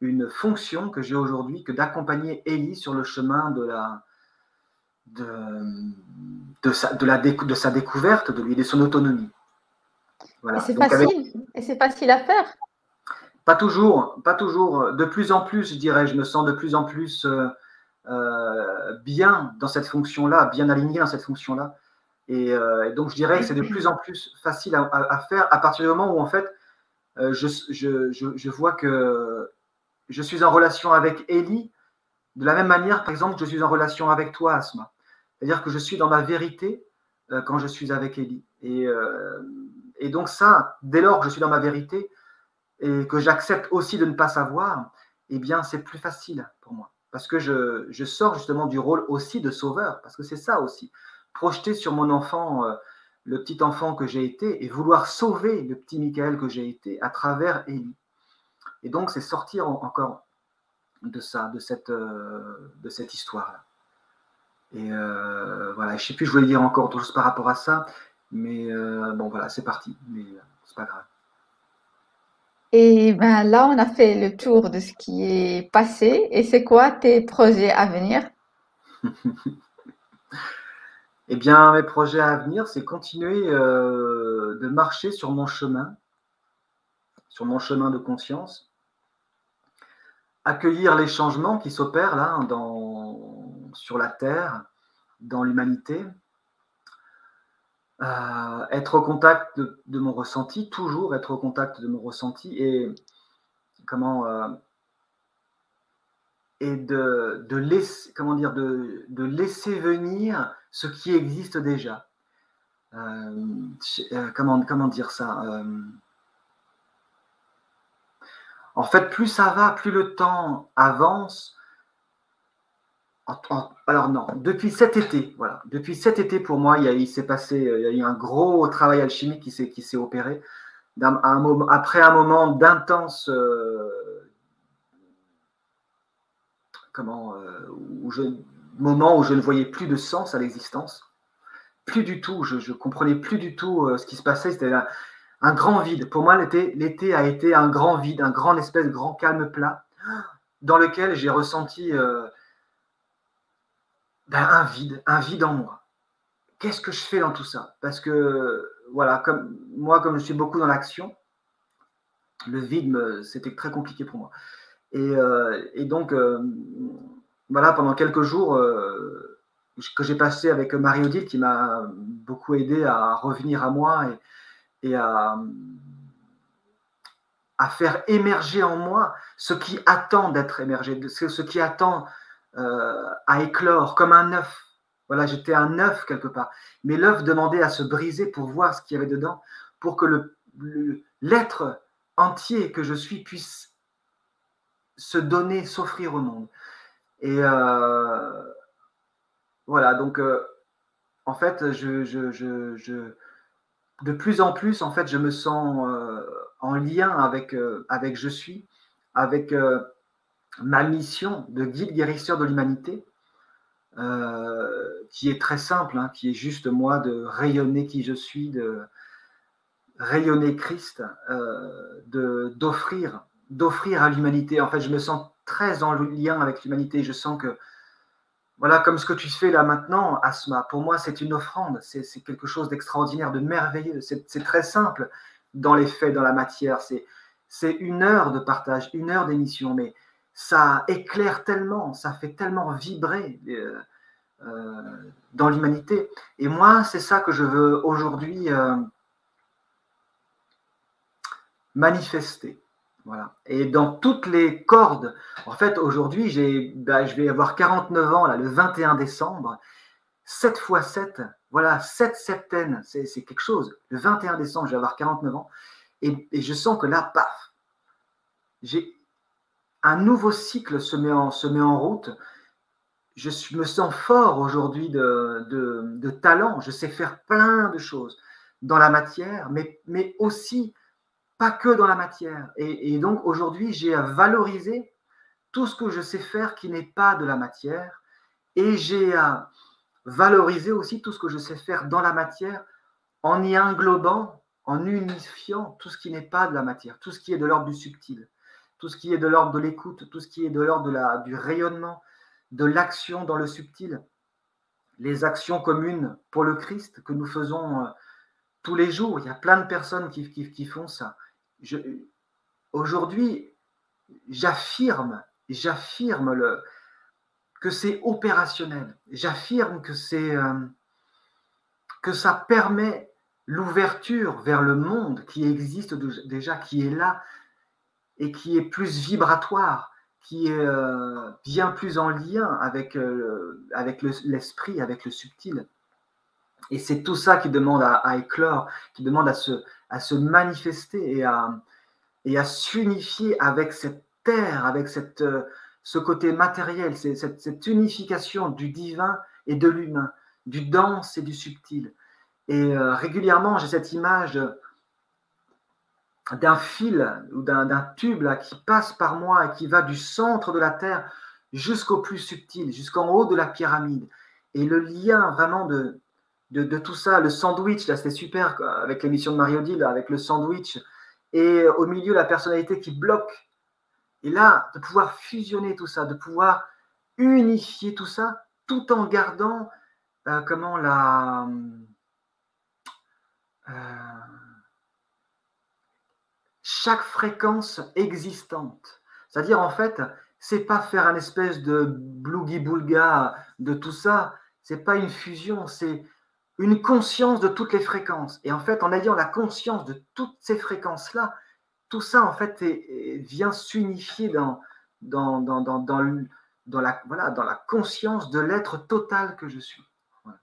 une fonction que j'ai aujourd'hui, que d'accompagner Élie sur le chemin de sa découverte, de son autonomie. Voilà. Et c'est facile à faire. Pas toujours. De plus en plus, je dirais, je me sens de plus en plus bien dans cette fonction-là, bien aligné dans cette fonction-là. Et donc, je dirais que c'est de plus en plus facile à faire à partir du moment où, en fait, je vois que je suis en relation avec Élie de la même manière, par exemple, que je suis en relation avec toi, Asma. C'est-à-dire que je suis dans ma vérité quand je suis avec Élie. Et donc ça, dès lors que je suis dans ma vérité et que j'accepte aussi de ne pas savoir, eh bien, c'est plus facile pour moi. Parce que je sors justement du rôle aussi de sauveur, parce que c'est ça aussi. Projeter sur mon enfant, le petit enfant que j'ai été, et vouloir sauver le petit Michael que j'ai été à travers Élie. Et donc, c'est sortir encore de cette histoire-là. Et voilà, je ne sais plus, je voulais dire encore autre chose par rapport à ça, mais bon, voilà, c'est parti, mais c'est pas grave. Et ben là, on a fait le tour de ce qui est passé. Et c'est quoi tes projets à venir? Eh bien, mes projets à venir, c'est continuer de marcher sur mon chemin de conscience, accueillir les changements qui s'opèrent là sur la Terre, dans l'humanité, être au contact de mon ressenti, toujours être au contact de mon ressenti et de laisser venir ce qui existe déjà. Comment dire ça En fait, plus ça va, plus le temps avance. Alors non, depuis cet été, voilà, depuis cet été pour moi, il s'est passé, il y a eu un gros travail alchimique qui s'est opéré. Après un moment d'intense, moment où je ne voyais plus de sens à l'existence, plus du tout, je comprenais plus du tout ce qui se passait. C'était un grand vide. Pour moi, l'été a été un grand vide, un grand espèce de grand calme plat, dans lequel j'ai ressenti un vide en moi. Qu'est-ce que je fais dans tout ça? Parce que, voilà, comme je suis beaucoup dans l'action, le vide, c'était très compliqué pour moi. Et donc, voilà, pendant quelques jours que j'ai passé avec Marie-Odile, qui m'a beaucoup aidé à revenir à moi et à à faire émerger en moi ce qui attend d'être émergé, ce qui attend à éclore, comme un œuf. Voilà, j'étais un œuf quelque part. Mais l'œuf demandait à se briser pour voir ce qu'il y avait dedans, pour que l'être entier que je suis puisse se donner, s'offrir au monde. Et voilà, donc en fait, de plus en plus, en fait, je me sens en lien avec je suis, avec ma mission de guide guérisseur de l'humanité, qui est très simple, hein, qui est juste moi de rayonner qui je suis, de rayonner Christ, d'offrir à l'humanité. En fait, je me sens très en lien avec l'humanité. Je sens que, voilà, comme ce que tu fais là maintenant, Asma, pour moi, c'est une offrande. C'est quelque chose d'extraordinaire, de merveilleux. C'est très simple dans les faits, dans la matière. C'est 1 heure de partage, 1 heure d'émission, mais ça éclaire tellement, ça fait tellement vibrer dans l'humanité. Et moi, c'est ça que je veux aujourd'hui manifester. Voilà. Et dans toutes les cordes, en fait, aujourd'hui, je vais avoir 49 ans, là, le 21 décembre, 7 x 7, voilà, 7 septaines, c'est quelque chose. Le 21 décembre, je vais avoir 49 ans, et je sens que là, paf, un nouveau cycle se met en route. Je me sens fort aujourd'hui de talent, je sais faire plein de choses dans la matière, mais aussi pas que dans la matière. Et donc aujourd'hui, j'ai à valoriser tout ce que je sais faire qui n'est pas de la matière, et j'ai à valoriser aussi tout ce que je sais faire dans la matière en y englobant, en unifiant tout ce qui n'est pas de la matière, tout ce qui est de l'ordre du subtil, tout ce qui est de l'ordre de l'écoute, tout ce qui est de l'ordre du rayonnement, de l'action dans le subtil, les actions communes pour le Christ que nous faisons tous les jours. Il y a plein de personnes qui font ça. Aujourd'hui, j'affirme que c'est opérationnel. J'affirme que que ça permet l'ouverture vers le monde qui existe déjà, qui est là et qui est plus vibratoire, qui est bien plus en lien avec l'esprit, avec le subtil. Et c'est tout ça qui demande à éclore, qui demande à se manifester et à s'unifier avec cette terre, avec ce côté matériel, cette unification du divin et de l'humain, du dense et du subtil. Et régulièrement, j'ai cette image d'un fil ou d'un tube là, qui passe par moi et qui va du centre de la Terre jusqu'au plus subtil, jusqu'en haut de la pyramide. Et le lien vraiment de tout ça, le sandwich, là, c'était super avec l'émission de Marie-Odile, avec le sandwich, et au milieu, la personnalité qui bloque. Et là, de pouvoir fusionner tout ça, de pouvoir unifier tout ça, tout en gardant chaque fréquence existante. C'est-à-dire, en fait, c'est pas faire un espèce de blougi-boulga de tout ça, c'est pas une fusion, c'est une conscience de toutes les fréquences. Et en fait, en ayant la conscience de toutes ces fréquences-là, tout ça, en fait, vient s'unifier dans la conscience de l'être total que je suis. Voilà.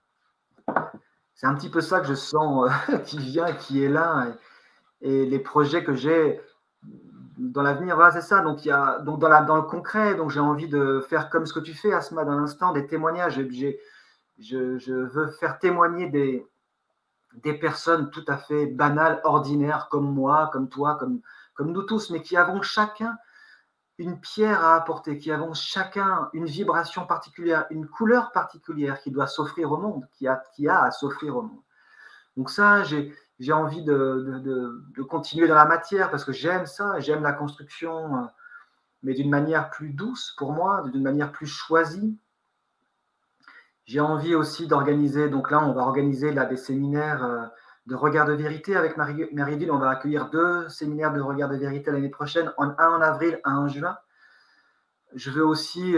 C'est un petit peu ça que je sens qui vient, qui est là. Et les projets que j'ai dans l'avenir, voilà, c'est ça. Donc, dans le concret, donc j'ai envie de faire comme ce que tu fais, Asma, dans l'instant, des témoignages. Je veux faire témoigner des personnes tout à fait banales, ordinaires, comme moi, comme toi, comme nous tous, mais qui avons chacun une pierre à apporter, qui avons chacun une vibration particulière, une couleur particulière qui doit s'offrir au monde, qui a à s'offrir au monde. Donc ça, j'ai envie de continuer dans la matière parce que j'aime ça, j'aime la construction, mais d'une manière plus douce pour moi, d'une manière plus choisie. J'ai envie aussi d'organiser, donc là, on va organiser là, des séminaires de regard de vérité avec Marie-Odile. On va accueillir 2 séminaires de regard de vérité l'année prochaine, un en avril, un en juin. Je veux aussi,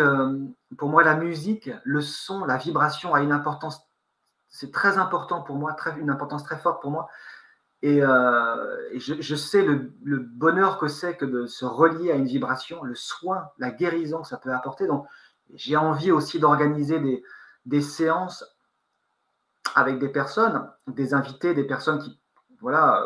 pour moi, la musique, le son, la vibration a une importance, c'est très important pour moi, une importance très forte pour moi. Et je sais le bonheur que c'est que de se relier à une vibration, le soin, la guérison que ça peut apporter. Donc, j'ai envie aussi d'organiser des séances avec des personnes, des invités, des personnes qui, voilà,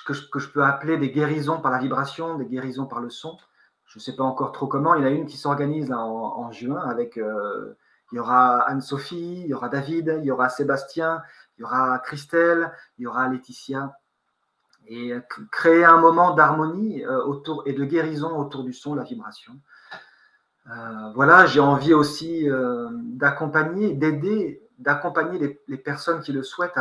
que je peux appeler des guérisons par la vibration, des guérisons par le son. Je ne sais pas encore trop comment. Il y en a une qui s'organise en juin avec. Il y aura Anne-Sophie, il y aura David, il y aura Sébastien, il y aura Christelle, il y aura Laetitia. Et créer un moment d'harmonie autour et de guérison autour du son, la vibration. Voilà, j'ai envie aussi d'accompagner, d'aider, d'accompagner les personnes qui le souhaitent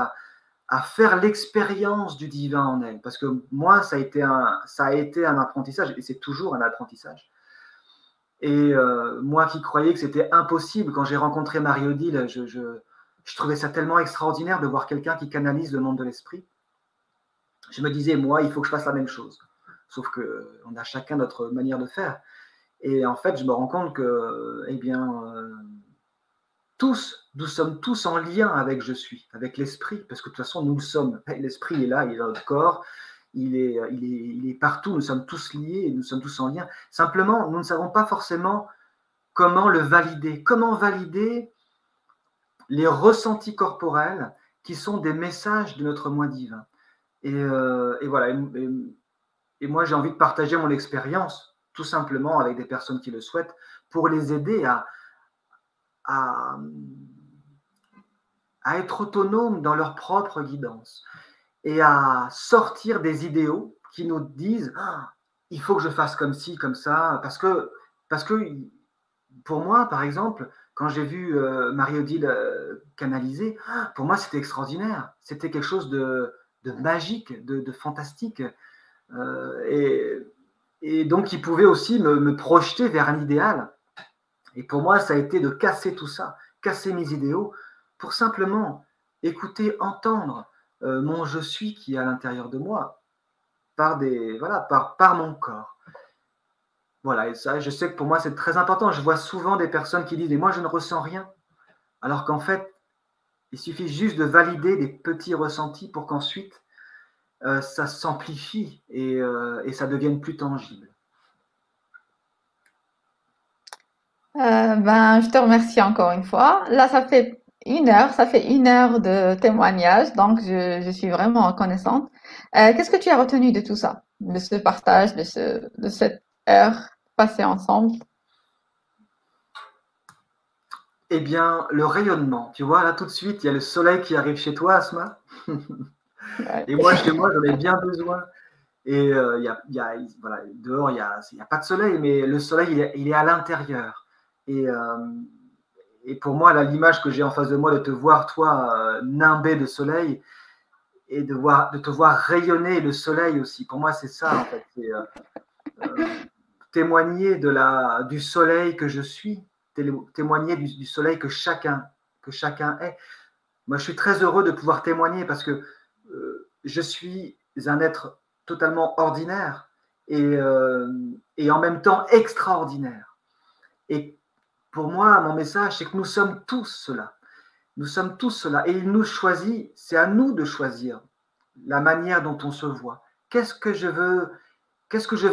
à faire l'expérience du divin en elles. Parce que moi, ça a été un apprentissage, et c'est toujours un apprentissage. Et moi qui croyais que c'était impossible, quand j'ai rencontré Marie-Odile, je trouvais ça tellement extraordinaire de voir quelqu'un qui canalise le monde de l'esprit. Je me disais, moi, il faut que je fasse la même chose. Sauf qu'on a chacun notre manière de faire. Et en fait, je me rends compte que, eh bien, nous sommes tous en lien avec je suis, avec l'esprit, parce que de toute façon, nous le sommes. L'esprit est là, il est dans notre corps, il est partout, nous sommes tous liés, et nous sommes tous en lien. Simplement, nous ne savons pas forcément comment le valider. Comment valider les ressentis corporels qui sont des messages de notre moi divin. Et voilà. Et moi, j'ai envie de partager mon expérience, tout simplement avec des personnes qui le souhaitent, pour les aider à être autonomes dans leur propre guidance et à sortir des idéaux qui nous disent il faut que je fasse comme ci, comme ça, parce que pour moi, par exemple, quand j'ai vu Marie-Odile canaliser, pour moi, c'était extraordinaire. C'était quelque chose de magique, de fantastique. Et donc, il pouvait aussi me projeter vers un idéal. Et pour moi, ça a été de casser tout ça, casser mes idéaux, pour simplement écouter, entendre mon je suis qui est à l'intérieur de moi, par mon corps. Voilà, et ça, je sais que pour moi, c'est très important. Je vois souvent des personnes qui disent « mais moi, je ne ressens rien ». Alors qu'en fait, il suffit juste de valider des petits ressentis pour qu'ensuite, ça s'amplifie et ça devienne plus tangible. Je te remercie encore une fois. Là, ça fait 1 heure de témoignage, donc je suis vraiment reconnaissante. Qu'est-ce que tu as retenu de tout ça, de ce partage, de cette heure passée ensemble? Eh bien, le rayonnement. Tu vois, là, tout de suite, il y a le soleil qui arrive chez toi, Asma. Ouais. Et moi, chez moi, j'en ai bien besoin. Et voilà, dehors, il y a pas de soleil, mais le soleil, il est à l'intérieur. Et pour moi, là, l'image que j'ai en face de moi de te voir, toi, nimbé de soleil, et de te voir rayonner le soleil aussi. Pour moi, c'est ça, en fait. C'est témoigner du soleil que je suis, témoigner du soleil que chacun est. Moi, je suis très heureux de pouvoir témoigner parce que je suis un être totalement ordinaire et en même temps extraordinaire. Et pour moi, mon message, c'est que nous sommes tous cela. Nous sommes tous cela. Et il nous choisit, c'est à nous de choisir la manière dont on se voit. Qu'est-ce que je veux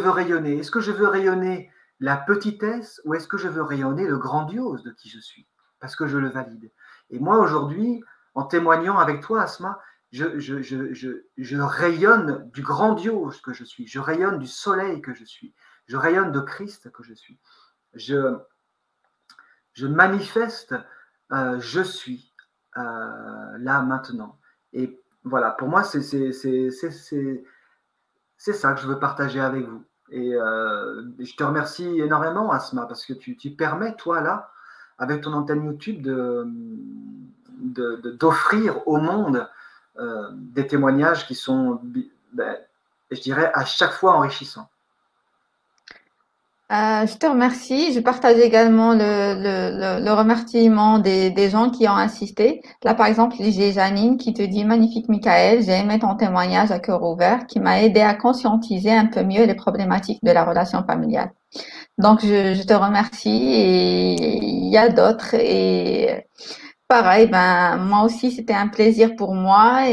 rayonner? Est-ce que je veux rayonner la petitesse ou est-ce que je veux rayonner le grandiose de qui je suis? Parce que je le valide. Et moi, aujourd'hui, en témoignant avec toi, Asma, je rayonne du grandiose que je suis. Je rayonne du soleil que je suis. Je rayonne de Christ que je suis. Je manifeste, je suis là maintenant. Et voilà, pour moi, c'est ça que je veux partager avec vous. Et je te remercie énormément, Asma, parce que tu permets, toi, là, avec ton antenne YouTube, d'offrir au monde des témoignages qui sont, je dirais, à chaque fois enrichissants. Je te remercie. Je partage également le remerciement des gens qui ont assisté. Là, par exemple, j'ai Janine qui te dit: Magnifique, Michael, j'ai aimé ton témoignage à cœur ouvert qui m'a aidé à conscientiser un peu mieux les problématiques de la relation familiale. Donc, je te remercie et il y a d'autres. Et pareil, moi aussi, c'était un plaisir pour moi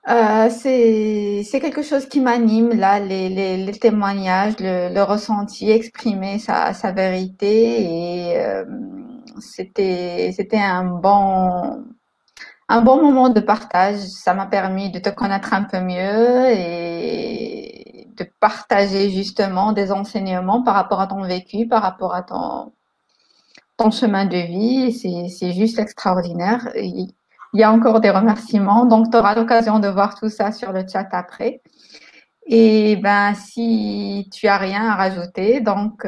C'est quelque chose qui m'anime là, les témoignages, le ressenti, exprimer sa vérité et c'était un bon moment de partage. Ça m'a permis de te connaître un peu mieux et de partager justement des enseignements par rapport à ton vécu, par rapport à ton chemin de vie. C'est juste extraordinaire. Il y a encore des remerciements, donc tu auras l'occasion de voir tout ça sur le chat après. Et ben, si tu as rien à rajouter, donc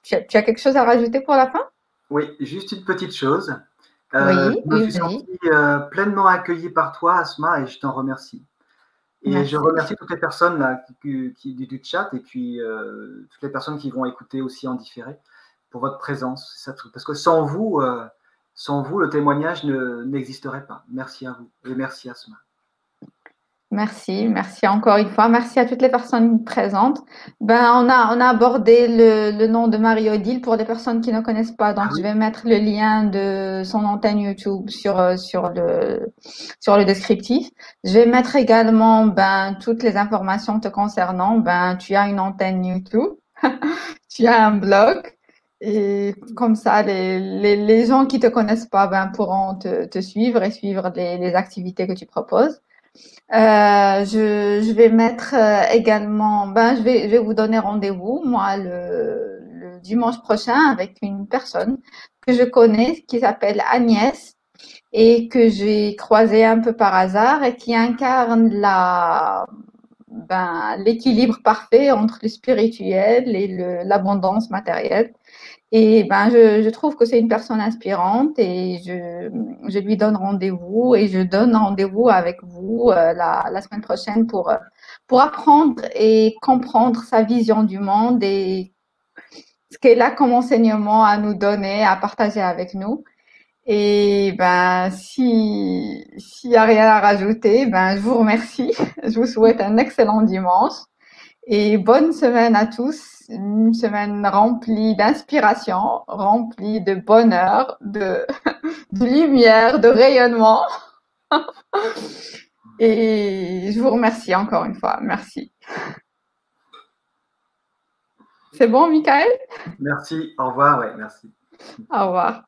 tu as quelque chose à rajouter pour la fin? Oui, juste une petite chose. Oui, Je me oui, suis vas-y. senti pleinement accueilli par toi, Asma, et je t'en remercie. Et je Merci. remercie toutes les personnes là, du chat et puis toutes les personnes qui vont écouter aussi en différé pour votre présence. Parce que sans vous, le témoignage n'existerait pas. Merci à vous et merci Asma. Merci, merci encore une fois. Merci à toutes les personnes présentes. Ben, on a abordé le nom de Marie-Odile pour les personnes qui ne connaissent pas. Ah Donc, je oui, vais mettre le lien de son antenne YouTube sur le descriptif. Je vais mettre également, ben, toutes les informations te concernant. Ben, tu as une antenne YouTube, tu as un blog. Et comme ça, les gens qui te connaissent pas, ben, pourront te suivre et suivre les activités que tu proposes. Je vais mettre également, ben, je vais vous donner rendez-vous, moi, le dimanche prochain avec une personne que je connais qui s'appelle Agnès et que j'ai croisée un peu par hasard et qui incarne l'équilibre parfait entre le spirituel et l'abondance matérielle. Et ben, je trouve que c'est une personne inspirante et je lui donne rendez-vous et je donne rendez-vous avec vous la semaine prochaine pour apprendre et comprendre sa vision du monde et ce qu'elle a comme enseignement à nous donner, à partager avec nous. Et ben, s'il y a rien à rajouter, ben, je vous remercie. Je vous souhaite un excellent dimanche. Et bonne semaine à tous, une semaine remplie d'inspiration, remplie de bonheur, de lumière, de rayonnement. Et je vous remercie encore une fois. Merci. C'est bon, Michael? merci. Au revoir. Ouais, merci. Au revoir.